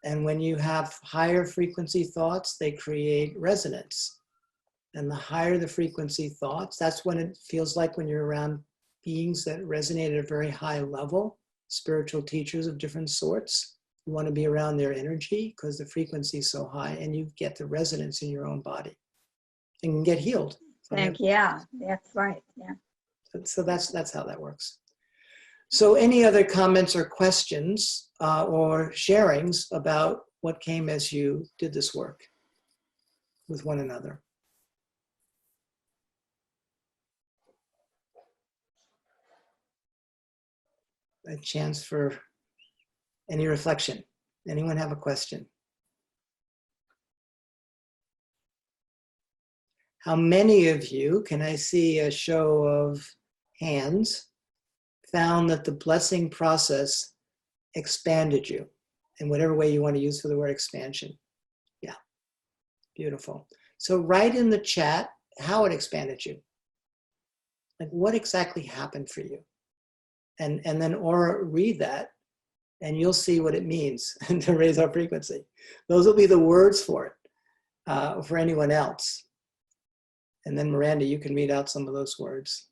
And when you have higher frequency thoughts, they create resonance. And the higher the frequency thoughts, that's when it feels like when you're around beings that resonate at a very high level, spiritual teachers of different sorts. You want to be around their energy because the frequency is so high, and you get the resonance in your own body and can get healed. Yeah, that's right. Yeah. So that's how that works. So any other comments or questions or sharings about what came as you did this work with one another? A chance for any reflection. Anyone have a question? How many of you, can I see a show of hands, found that the blessing process expanded you in whatever way you want to use for the word expansion? Yeah, beautiful. So write in the chat how it expanded you. Like what exactly happened for you? And then Aura, read that and you'll see what it means to raise our frequency. Those will be the words for it, for anyone else. And then Miranda, you can read out some of those words.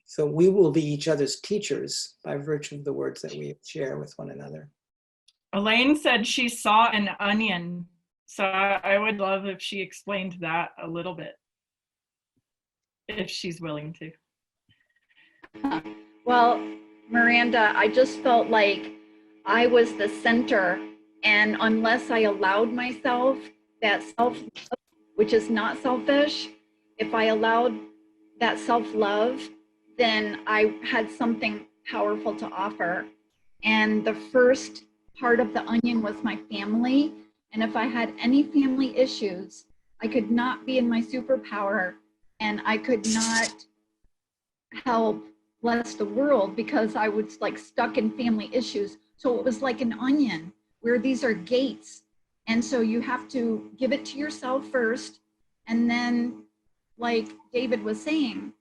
So we will be each other's teachers by virtue of the words that we share with one another. Elaine said she saw an onion. So I would love if she explained that a little bit, if she's willing to. Well, Miranda, I just felt like I was the center, and unless I allowed myself that self-love, which is not selfish, if I allowed that self-love, then I had something powerful to offer. And the first part of the onion was my family. And if I had any family issues, I could not be in my superpower, and I could not help bless the world because I was like stuck in family issues. So it was like an onion where these are gates. And so you have to give it to yourself first. And then, like David was saying,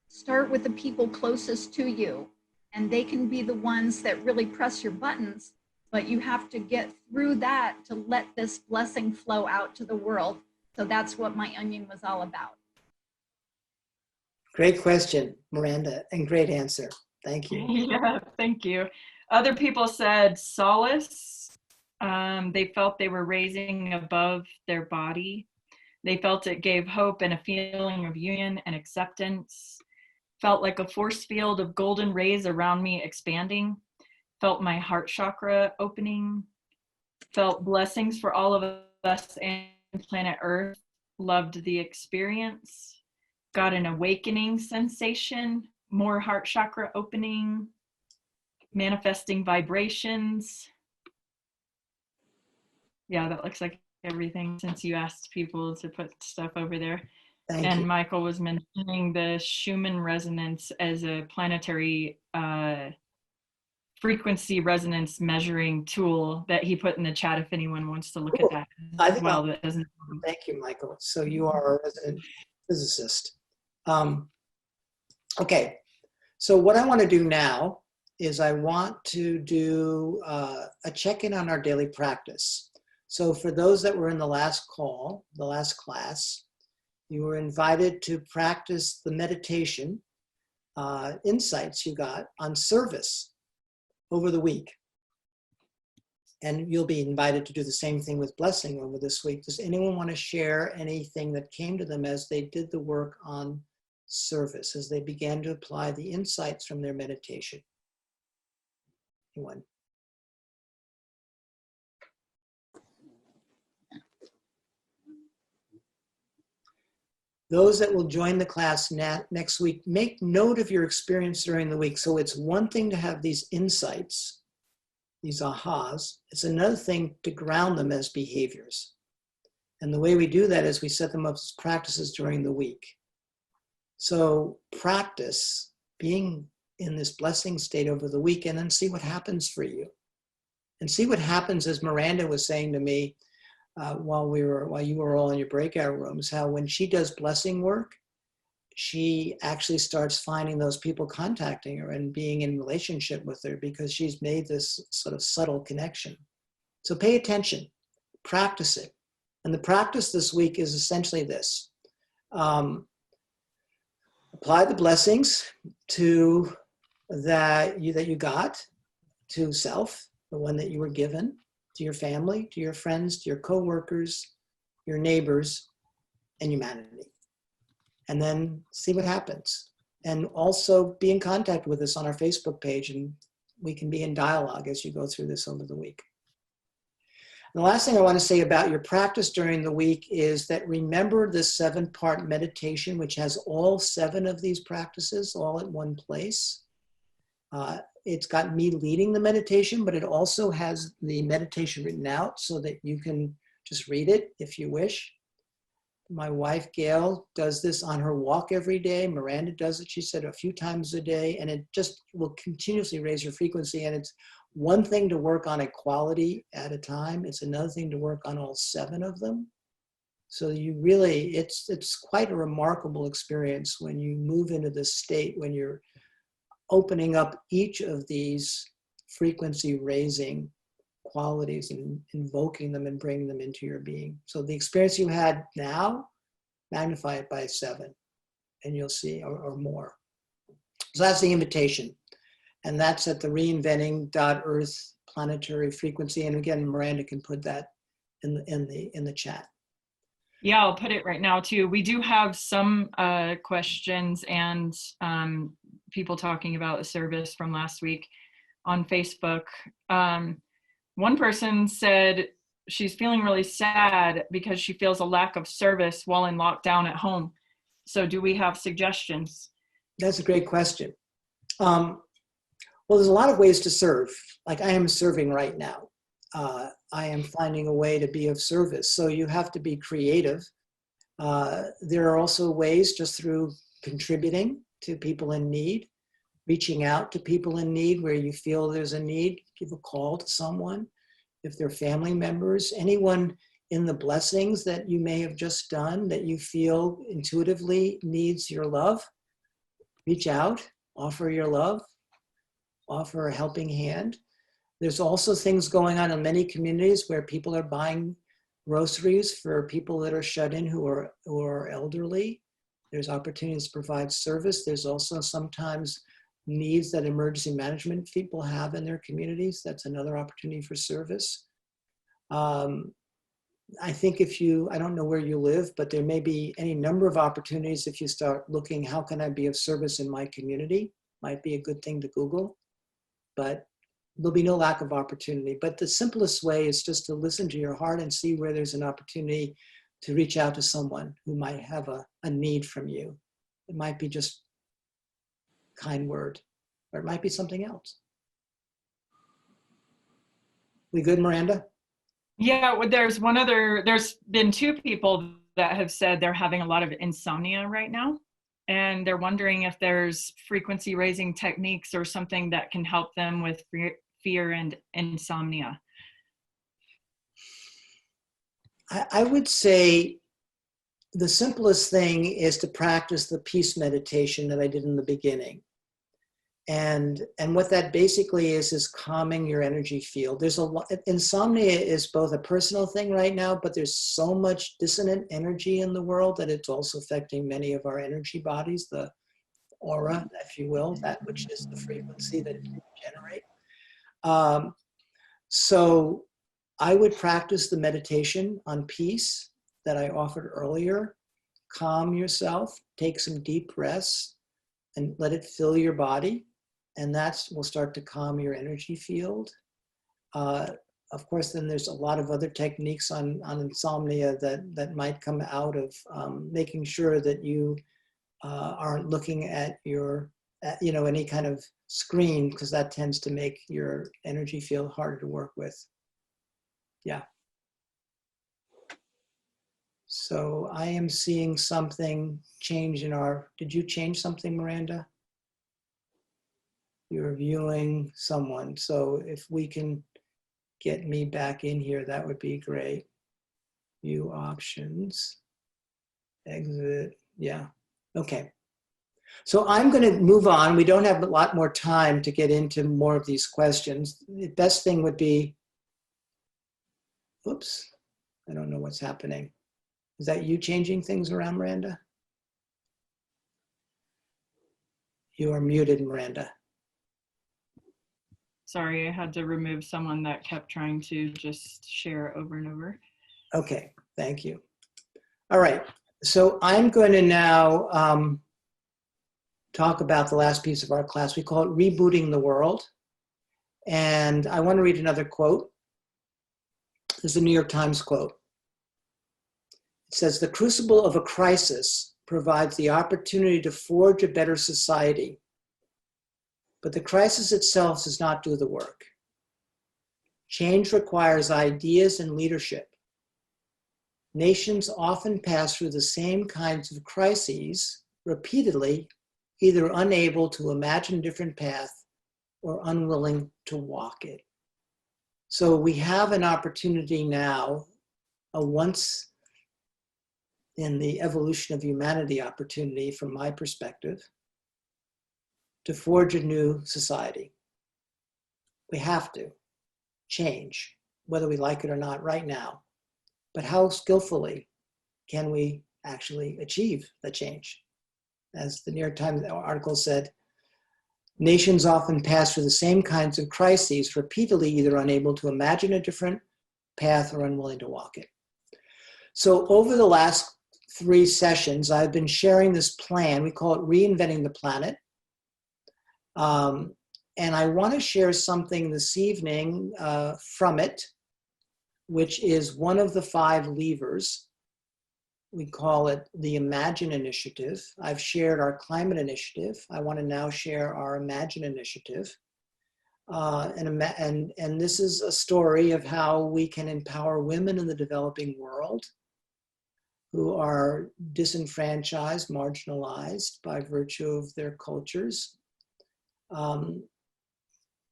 start with the people closest to you, and they can be the ones that really press your buttons, but you have to get through that to let this blessing flow out to the world. So that's what my onion was all about. Great question, Miranda, and great answer. Thank you. Yeah, thank you. Other people said solace. They felt they were raising above their body. They felt it gave hope and a feeling of union and acceptance. Felt like a force field of golden rays around me expanding. Felt my heart chakra opening. Felt blessings for all of us and planet Earth. Loved the experience. Got an awakening sensation, more heart chakra opening, manifesting vibrations. Yeah, that looks like everything since you asked people to put stuff over there. Thank you. Michael was mentioning the Schumann resonance as a planetary frequency resonance measuring tool that he put in the chat if anyone wants to look at that as well. That doesn't. Thank you, Michael. So you are a resident physicist. Okay, So what I want to do now is I want to do a check-in on our daily practice. So for those that were in the last call, the last class, you were invited to practice the meditation insights you got on service over the week. And you'll be invited to do the same thing with blessing over this week. Does anyone want to share anything that came to them as they did the work on service, as they began to apply the insights from their meditation? Anyone? Those that will join the class next week, make note of your experience during the week. So it's one thing to have these insights, these ahas. It's another thing to ground them as behaviors. And the way we do that is we set them up as practices during the week. So practice being in this blessing state over the week and then see what happens for you. And see what happens, as Miranda was saying to me, while you were all in your breakout rooms, how when she does blessing work, she actually starts finding those people contacting her and being in relationship with her because she's made this sort of subtle connection. So pay attention, practice it. And the practice this week is essentially this. Apply the blessings to that you got to self, the one that you were given, to your family, to your friends, to your coworkers, your neighbors, and humanity. And then see what happens. And also be in contact with us on our Facebook page, and we can be in dialogue as you go through this over the week. And the last thing I want to say about your practice during the week is that remember this 7-part meditation, which has all 7 of these practices all at one place. It's got me leading the meditation, but it also has the meditation written out so that you can just read it if you wish. My wife, Gail, does this on her walk every day. Miranda does it, she said, a few times a day, and it just will continuously raise your frequency. And it's one thing to work on a quality at a time. It's another thing to work on all 7 of them. So you really, it's quite a remarkable experience when you move into this state, when you're opening up each of these frequency raising qualities and invoking them and bringing them into your being. So the experience you had now, magnify it by 7 and you'll see, or more. So that's the invitation. And that's at the reinventing.earth planetary frequency. And again, Miranda can put that in the chat. Yeah, I'll put it right now too. We do have some questions and people talking about the service from last week on Facebook. One person said she's feeling really sad because she feels a lack of service while in lockdown at home. So do we have suggestions? That's a great question. Well, there's a lot of ways to serve. Like I am serving right now. I am finding a way to be of service. So you have to be creative. There are also ways just through contributing to people in need, reaching out to people in need where you feel there's a need, give a call to someone. If they're family members, anyone in the blessings that you may have just done that you feel intuitively needs your love, reach out, offer your love, offer a helping hand. There's also things going on in many communities where people are buying groceries for people that are shut in who are elderly. There's opportunities to provide service. There's also sometimes needs that emergency management people have in their communities. That's another opportunity for service. I think I don't know where you live, but there may be any number of opportunities if you start looking, how can I be of service in my community? Might be a good thing to Google, but there'll be no lack of opportunity. But the simplest way is just to listen to your heart and see where there's an opportunity to reach out to someone who might have a need from you. It might be just a kind word, or it might be something else. We good, Miranda? Yeah, well, there's been 2 people that have said they're having a lot of insomnia right now. And they're wondering if there's frequency raising techniques or something that can help them with fear and insomnia. I would say the simplest thing is to practice the peace meditation that I did in the beginning. And what that basically is calming your energy field. There's a lot, insomnia is both a personal thing right now, but there's so much dissonant energy in the world that it's also affecting many of our energy bodies, the aura, if you will, that which is the frequency that you generate. So I would practice the meditation on peace that I offered earlier. Calm yourself, take some deep breaths, and let it fill your body. And that will start to calm your energy field. Of course, then there's a lot of other techniques on insomnia that might come out of making sure that you aren't looking at your, any kind of screen, because that tends to make your energy field harder to work with. Yeah. So I am seeing something change in our, did you change something, Miranda? You're viewing someone. So if we can get me back in here, that would be great. View options, exit, yeah, okay. So I'm going to move on. We don't have a lot more time to get into more of these questions. The best thing would be, oops, I don't know what's happening. Is that you changing things around, Miranda? You are muted, Miranda. Sorry, I had to remove someone that kept trying to just share over and over. Okay, thank you. All right, so I'm going to now talk about the last piece of our class. We call it Rebooting the World. And I want to read another quote. This is a New York Times quote. It says, "The crucible of a crisis provides the opportunity to forge a better society. But the crisis itself does not do the work. Change requires ideas and leadership. Nations often pass through the same kinds of crises repeatedly, either unable to imagine a different path or unwilling to walk it." So we have an opportunity now, a once in the evolution of humanity opportunity from my perspective, to forge a new society. We have to change, whether we like it or not right now. But how skillfully can we actually achieve the change? As the New York Times article said, nations often pass through the same kinds of crises repeatedly, either unable to imagine a different path or unwilling to walk it. So over the last 3 sessions, I've been sharing this plan. We call it Reinventing the Planet. And I want to share something this evening from it, which is one of the 5 levers. We call it the Imagine Initiative. I've shared our Climate Initiative. I want to now share our Imagine Initiative. And this is a story of how we can empower women in the developing world who are disenfranchised, marginalized by virtue of their cultures,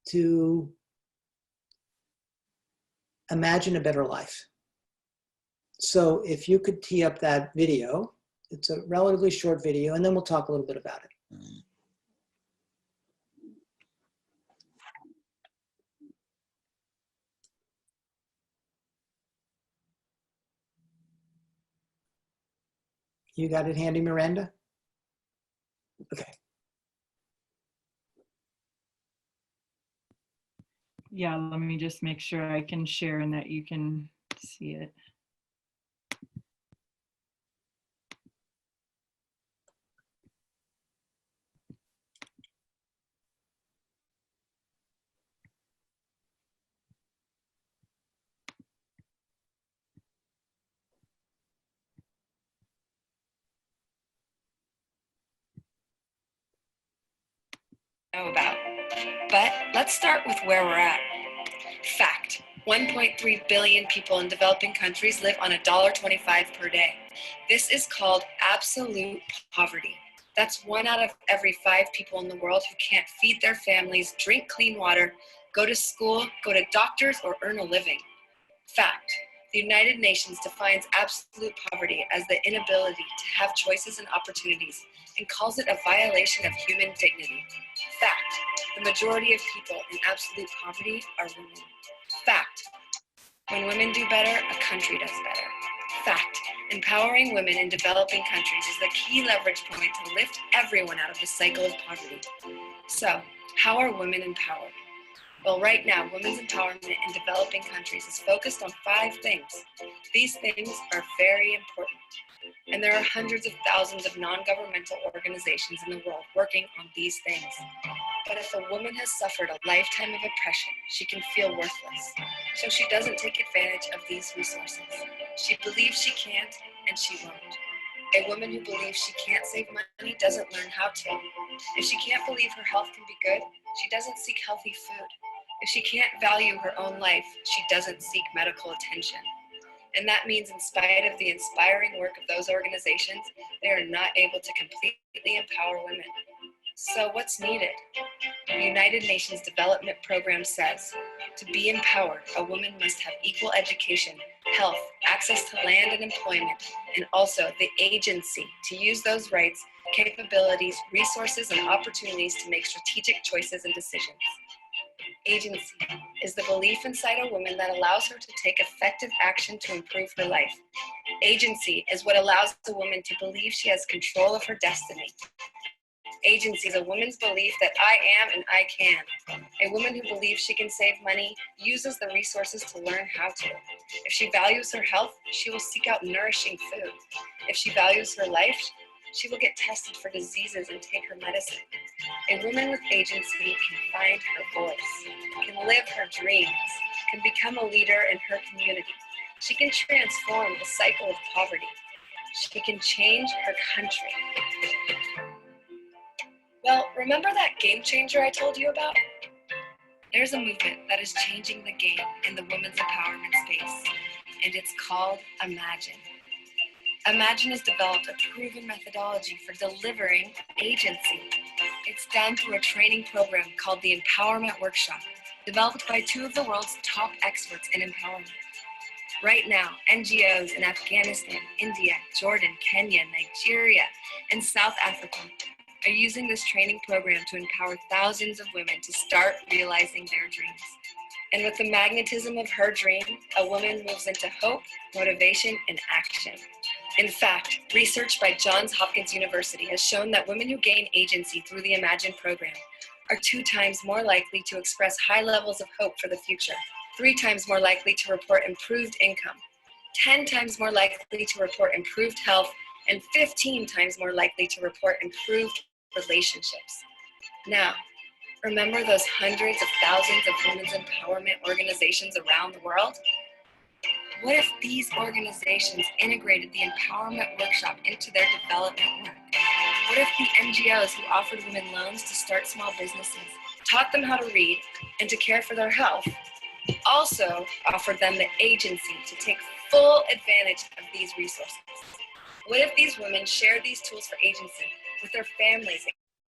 to imagine a better life. So if you could tee up that video, it's a relatively short video, and then we'll talk a little bit about it. You got it handy, Miranda? Okay. Yeah, let me just make sure I can share and that you can see it. Know about. But let's start with where we're at. Fact: 1.3 billion people in developing countries live on $1.25 per day. This is called absolute poverty. That's 1 out of every 5 people in the world who can't feed their families, drink clean water, go to school, go to doctors, or earn a living. Fact: the United Nations defines absolute poverty as the inability to have choices and opportunities and calls it a violation of human dignity. Fact: the majority of people in absolute poverty are women. Fact, when women do better, a country does better. Fact, empowering women in developing countries is the key leverage point to lift everyone out of the cycle of poverty. So, how are women empowered? Well, right now, women's empowerment in developing countries is focused on 5 things. These things are very important. And there are hundreds of thousands of non-governmental organizations in the world working on these things. But if a woman has suffered a lifetime of oppression, she can feel worthless. So she doesn't take advantage of these resources. She believes she can't, and she won't. A woman who believes she can't save money doesn't learn how to. If she can't believe her health can be good, she doesn't seek healthy food. If she can't value her own life, she doesn't seek medical attention. And that means in spite of the inspiring work of those organizations, they are not able to completely empower women. So what's needed? The United Nations Development Program says, to be empowered, a woman must have equal education, health, access to land and employment, and also the agency to use those rights, capabilities, resources, and opportunities to make strategic choices and decisions. Agency is the belief inside a woman that allows her to take effective action to improve her life. Agency is what allows a woman to believe she has control of her destiny. Agency is a woman's belief that I am and I can. A woman who believes she can save money uses the resources to learn how to. If she values her health, she will seek out nourishing food. If she values her life, she will get tested for diseases and take her medicine. A woman with agency can find her voice, can live her dreams, can become a leader in her community. She can transform the cycle of poverty. She can change her country. Well, remember that game changer I told you about? There's a movement that is changing the game in the women's empowerment space, and it's called Imagine. Imagine has developed a proven methodology for delivering agency. It's done through a training program called the Empowerment Workshop, developed by 2 of the world's top experts in empowerment. Right now, NGOs in Afghanistan, India, Jordan, Kenya, Nigeria, and South Africa are using this training program to empower thousands of women to start realizing their dreams. And with the magnetism of her dream, a woman moves into hope, motivation, and action. In fact, research by Johns Hopkins University has shown that women who gain agency through the Imagine program are 2 times more likely to express high levels of hope for the future, 3 times more likely to report improved income, 10 times more likely to report improved health, and 15 times more likely to report improved relationships. Now, remember those hundreds of thousands of women's empowerment organizations around the world? What if these organizations integrated the Empowerment Workshop into their development work? What if the NGOs who offered women loans to start small businesses, taught them how to read and to care for their health, also offered them the agency to take full advantage of these resources? What if these women shared these tools for agency with their families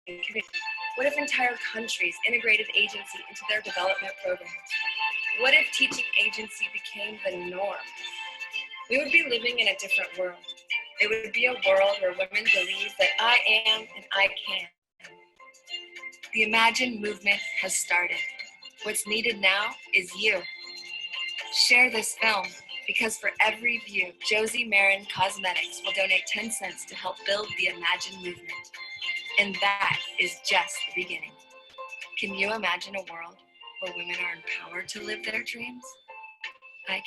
and communities? What if entire countries integrated agency into their development programs? What if teaching agency became the norm? We would be living in a different world. It would be a world where women believe that I am and I can. The Imagine movement has started. What's needed now is you. Share this film, because for every view, Josie Marin Cosmetics will donate 10 cents to help build the Imagine movement. And that is just the beginning. Can you imagine a world where women are empowered to live their dreams? I can.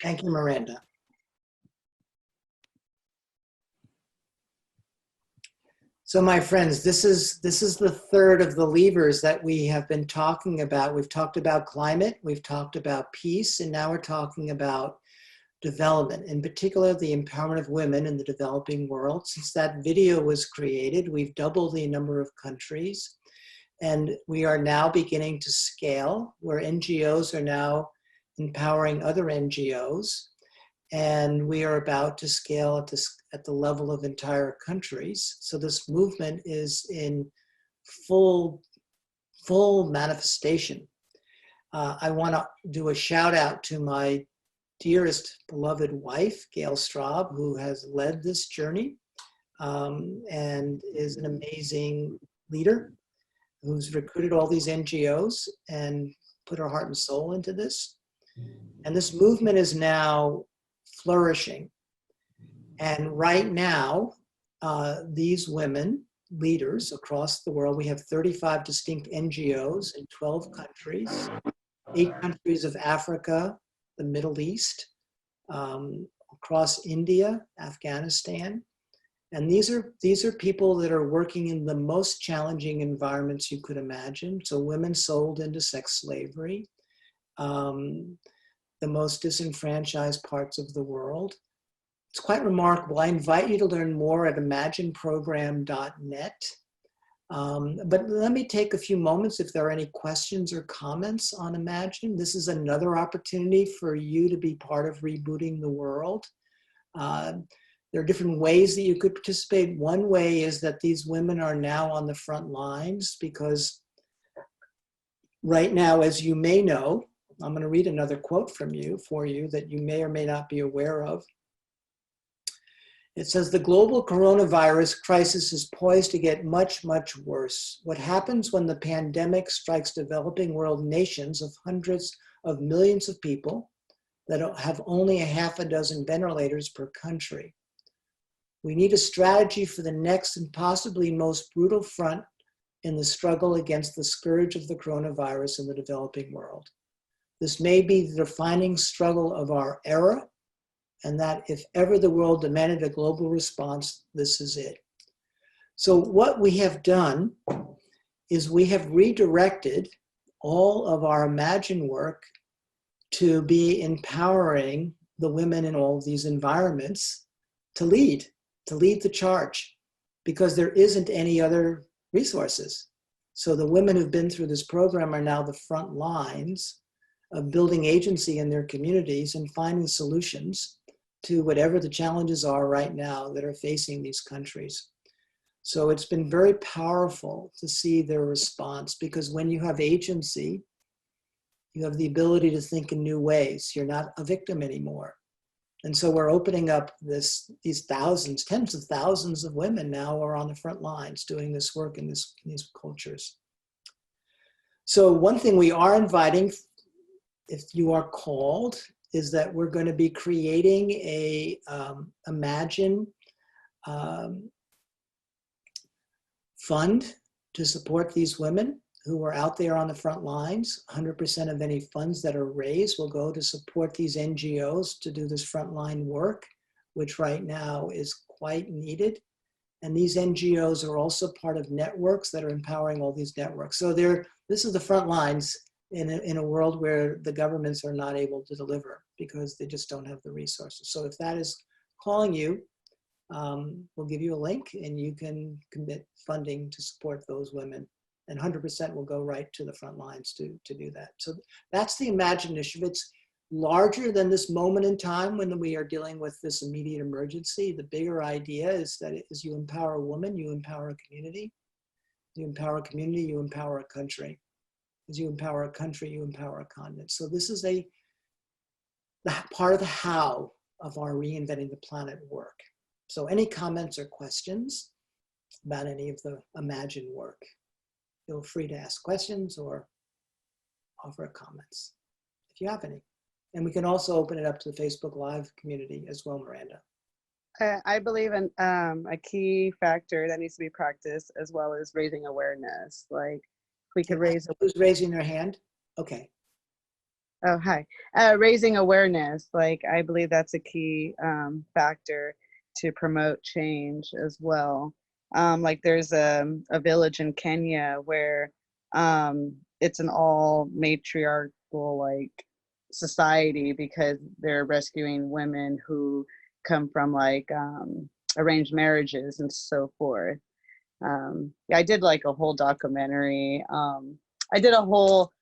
Thank you, Miranda. So my friends, this is the third of the levers that we have been talking about. We've talked about climate, we've talked about peace, and now we're talking about development, in particular the empowerment of women in the developing world. Since that video was created, we've doubled the number of countries, and we are now beginning to scale, where NGOs are now empowering other NGOs, and we are about to scale at the level of entire countries. So this movement is in full manifestation. I want to do a shout out to my dearest beloved wife, Gail Straub, who has led this journey and is an amazing leader who's recruited all these NGOs and put her heart and soul into this. And this movement is now flourishing. And right now, these women, leaders across the world, we have 35 distinct NGOs in 12 countries, 8 countries of Africa, the Middle East, across India, Afghanistan. And these are people that are working in the most challenging environments you could imagine. So women sold into sex slavery, the most disenfranchised parts of the world. It's quite remarkable. I invite you to learn more at imagineprogram.net. But let me take a few moments if there are any questions or comments on Imagine. This is another opportunity for you to be part of rebooting the world. There are different ways that you could participate. One way is that these women are now on the front lines because right now, as you may know, I'm going to read another quote for you that you may or may not be aware of. It says, the global coronavirus crisis is poised to get much, much worse. What happens when the pandemic strikes developing world nations of hundreds of millions of people that have only a half a dozen ventilators per country? We need a strategy for the next and possibly most brutal front in the struggle against the scourge of the coronavirus in the developing world. This may be the defining struggle of our era, and that if ever the world demanded a global response, this is it. So what we have done is we have redirected all of our Imagine work to be empowering the women in all of these environments to lead the charge, because there isn't any other resources. So the women who've been through this program are now the front lines of building agency in their communities and finding solutions to whatever the challenges are right now that are facing these countries. So it's been very powerful to see their response, because when you have agency, you have the ability to think in new ways. You're not a victim anymore. And so we're opening up these thousands, tens of thousands of women now are on the front lines doing this work in these cultures. So one thing we are inviting, if you are called, is that we're going to be creating a Imagine fund to support these women who are out there on the front lines. 100% of any funds that are raised will go to support these NGOs to do this frontline work, which right now is quite needed. And these NGOs are also part of networks that are empowering all these networks. So this is the front lines in a world where the governments are not able to deliver because they just don't have the resources. So if that is calling you, we'll give you a link and you can commit funding to support those women. And 100% will go right to the front lines to do that. So that's the Imagine initiative. It's larger than this moment in time when we are dealing with this immediate emergency. The bigger idea is that as you empower a woman, you empower a community. You empower a community, you empower a country. As you empower a country, you empower a continent. So this is the part of the how of our Reinventing the Planet work. So any comments or questions about any of the Imagine work? Feel free to ask questions or offer comments if you have any. And we can also open it up to the Facebook Live community as well, Miranda. I believe in a key factor that needs to be practiced as well as raising awareness. Like if we could raise. Who's raising their hand? Okay. Oh, hi. Raising awareness. Like I believe that's a key factor to promote change as well. Like there's a village in Kenya where it's an all matriarchal like society because they're rescuing women who come from like arranged marriages and so forth. Yeah, I did like a whole documentary. I did a whole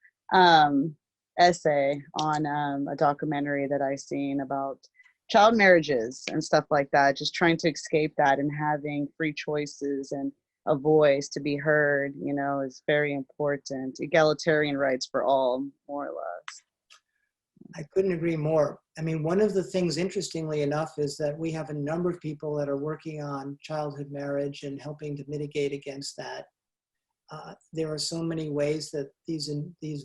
essay on a documentary that I seen about child marriages and stuff like that, just trying to escape that and having free choices and a voice to be heard, you know, is very important. Egalitarian rights for all, more or less. I couldn't agree more. I mean, one of the things, interestingly enough, is that we have a number of people that are working on childhood marriage and helping to mitigate against that. There are so many ways that these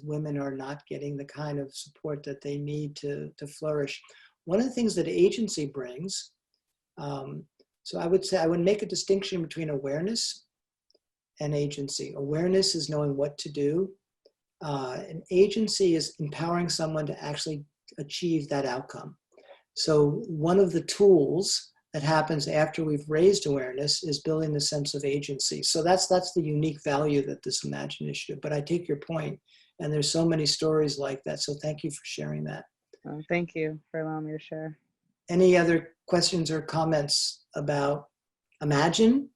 women are not getting the kind of support that they need to flourish. One of the things that agency brings, so I would say I would make a distinction between awareness and agency. Awareness is knowing what to do. An agency is empowering someone to actually achieve that outcome. So one of the tools that happens after we've raised awareness is building the sense of agency. So that's the unique value that this Imagine initiative, but I take your point, and there's so many stories like that. So thank you for sharing that. Thank you for allowing me to share. Any other questions or comments about Imagine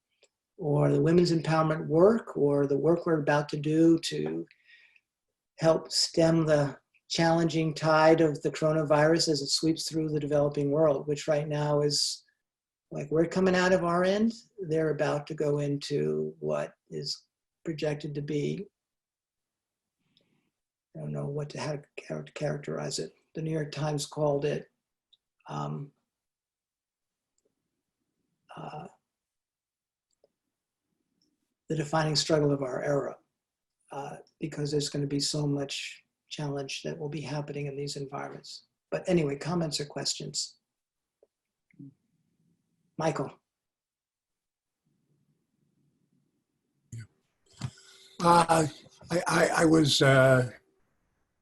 or the women's empowerment work or the work we're about to do to help stem the challenging tide of the coronavirus as it sweeps through the developing world, which right now is like we're coming out of our end, they're about to go into what is projected to be, I don't know how to characterize it. The New York Times called it the defining struggle of our era, because there's going to be so much challenge that will be happening in these environments. But anyway, comments or questions? Michael. I was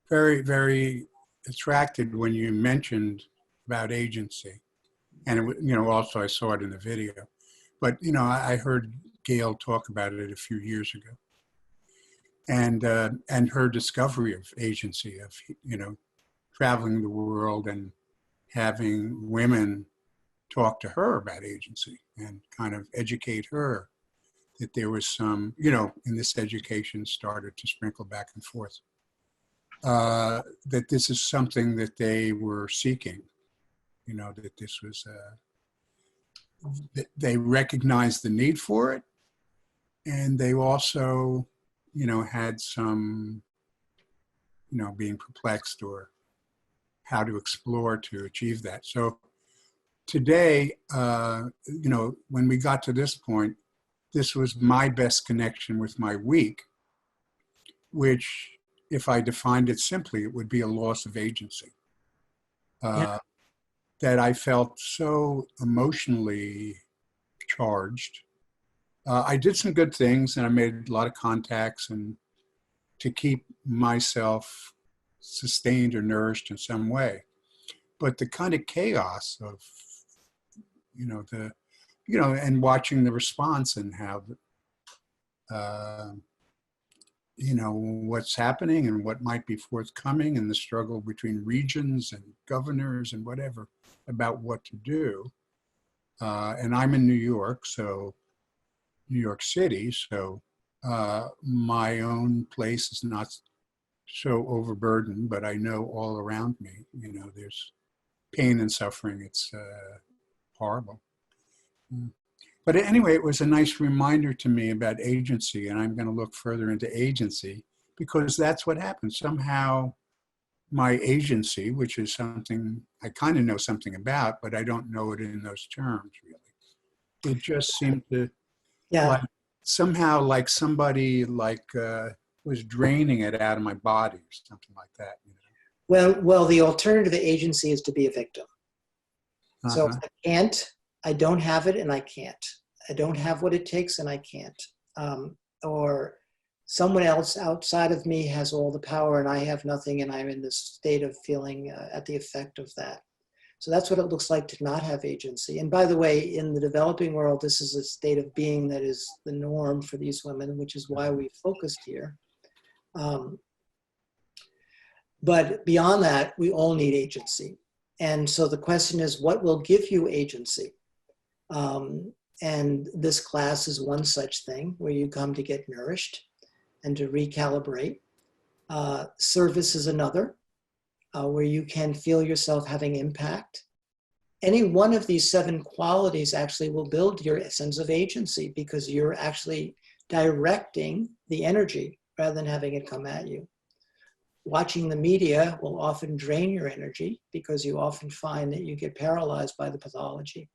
very, very attracted when you mentioned about agency. And, also I saw it in the video. But, I heard Gail talk about it a few years ago. And her discovery of agency, of, traveling the world and having women talk to her about agency and kind of educate her that there was some, in this education started to sprinkle back and forth, that this is something that they were seeking, that this was, that they recognized the need for it. And they also, had some, being perplexed or how to explore to achieve that. So today, when we got to this point, this was my best connection with my week, which, if I defined it simply, it would be a loss of agency. That I felt so emotionally charged. I did some good things and I made a lot of contacts and to keep myself sustained or nourished in some way. But the kind of chaos of, and watching the response and how, what's happening and what might be forthcoming and the struggle between regions and governors and whatever about what to do. And I'm in New York, so New York City, so my own place is not so overburdened, but I know all around me, there's pain and suffering. It's horrible. But anyway, it was a nice reminder to me about agency, and I'm going to look further into agency because that's what happens. Somehow my agency, which is something I kind of know something about, but I don't know it in those terms really. It just seemed to, somehow like somebody was draining it out of my body or something like that. Well, the alternative agency is to be a victim. So if I can't, I don't have it and I can't. I don't have what it takes and I can't. Or someone else outside of me has all the power and I have nothing and I'm in this state of feeling at the effect of that. So that's what it looks like to not have agency. And by the way, in the developing world, this is a state of being that is the norm for these women, which is why we focused here. But beyond that, we all need agency. And so the question is, what will give you agency? And this class is one such thing where you come to get nourished and to recalibrate. Service is another, where you can feel yourself having impact. Any one of these 7 qualities actually will build your sense of agency because you're actually directing the energy rather than having it come at you. watching the media will often drain your energy because you often find that you get paralyzed by the pathology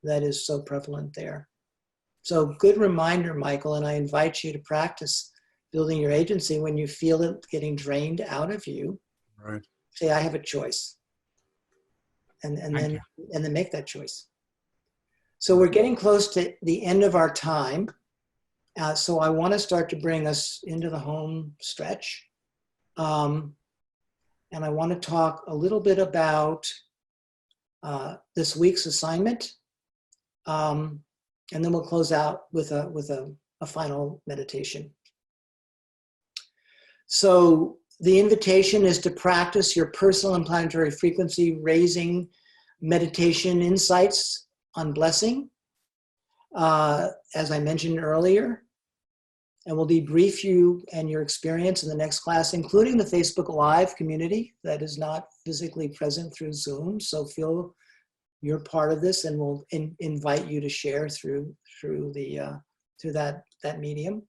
that is so prevalent there. So good reminder, Michael, and I invite you to practice building your agency when you feel it getting drained out of you. Right. Say, I have a choice. And then make that choice. So we're getting close to the end of our time. So I want to start to bring us into the home stretch. And I want to talk a little bit about this week's assignment. And then we'll close out with a final meditation. So the invitation is to practice your personal and planetary frequency raising meditation insights on blessing, as I mentioned earlier. And we'll debrief you and your experience in the next class, including the Facebook Live community that is not physically present through Zoom. So feel you're part of this, and we'll invite you to share through that medium.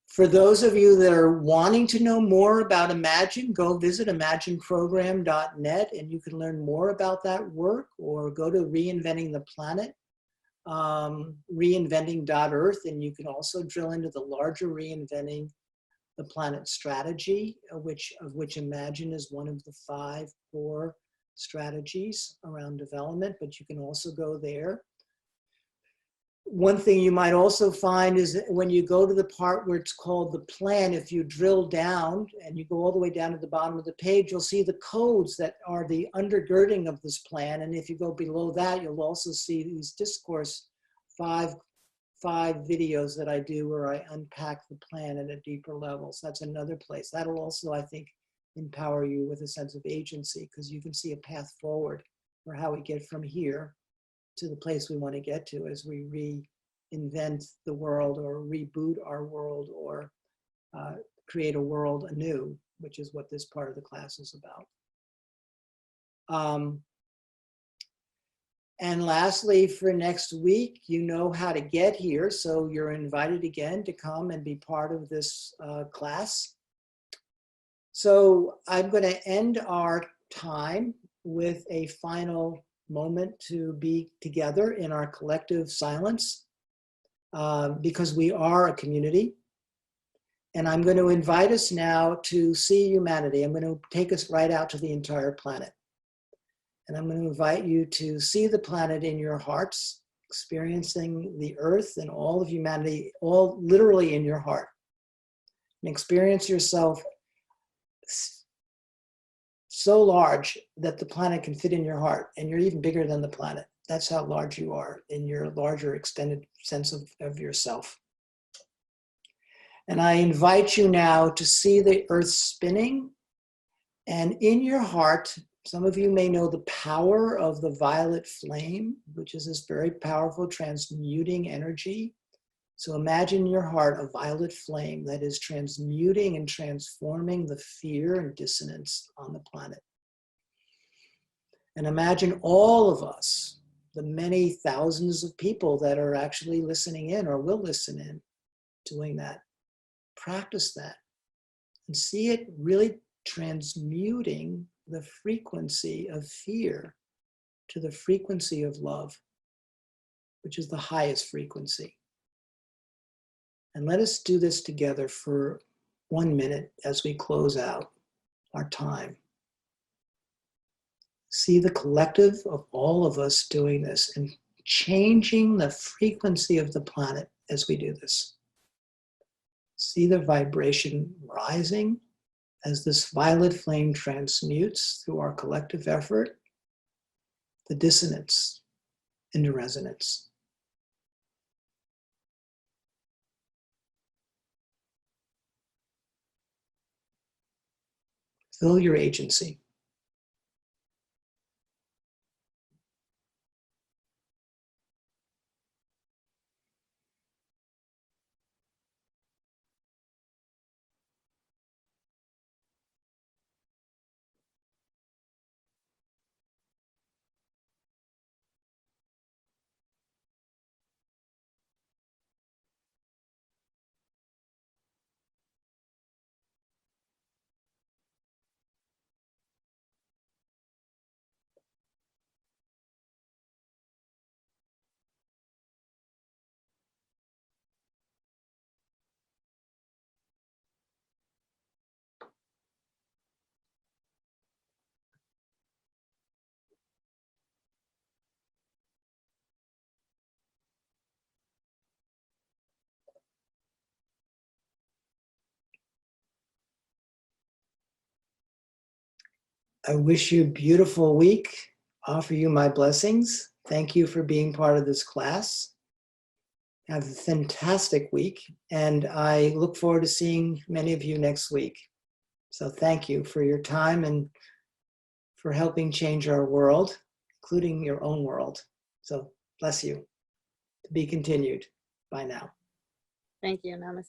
For those of you that are wanting to know more about Imagine, go visit imagineprogram.net and you can learn more about that work, or go to Reinventing the Planet, reinventing.earth, and you can also drill into the larger Reinventing the Planet strategy, of which Imagine is one of the 5 core strategies around development, but you can also go there. One thing you might also find is that when you go to the part where it's called the plan, if you drill down and you go all the way down to the bottom of the page, you'll see the codes that are the undergirding of this plan. And if you go below that, you'll also see these discourse 5 videos that I do where I unpack the plan at a deeper level. So that's another place. That'll also, I think, empower you with a sense of agency, because you can see a path forward for how we get from here to the place we want to get to as we reinvent the world, or reboot our world, or create a world anew, which is what this part of the class is about. And lastly, for next week, you know how to get here. So you're invited again to come and be part of this class. So I'm going to end our time with a final moment to be together in our collective silence, because we are a community. And I'm going to invite us now to see humanity. I'm going to take us right out to the entire planet. And I'm going to invite you to see the planet in your hearts, experiencing the earth and all of humanity, all literally in your heart. And experience yourself so large that the planet can fit in your heart, and you're even bigger than the planet. That's how large you are in your larger extended sense of yourself. And I invite you now to see the earth spinning, and in your heart, some of you may know the power of the violet flame, which is this very powerful transmuting energy. So imagine in your heart a violet flame that is transmuting and transforming the fear and dissonance on the planet. And imagine all of us, the many thousands of people that are actually listening in or will listen in, doing that. Practice that and see it really transmuting the frequency of fear to the frequency of love, which is the highest frequency. And let us do this together for 1 minute as we close out our time. See the collective of all of us doing this and changing the frequency of the planet as we do this. See the vibration rising as this violet flame transmutes through our collective effort, the dissonance into resonance. Feel your agency. I wish you a beautiful week. Offer you my blessings. Thank you for being part of this class. Have a fantastic week, and I look forward to seeing many of you next week. So thank you for your time and for helping change our world, including your own world. So bless you. To be continued. Bye now. Thank you. Namaste.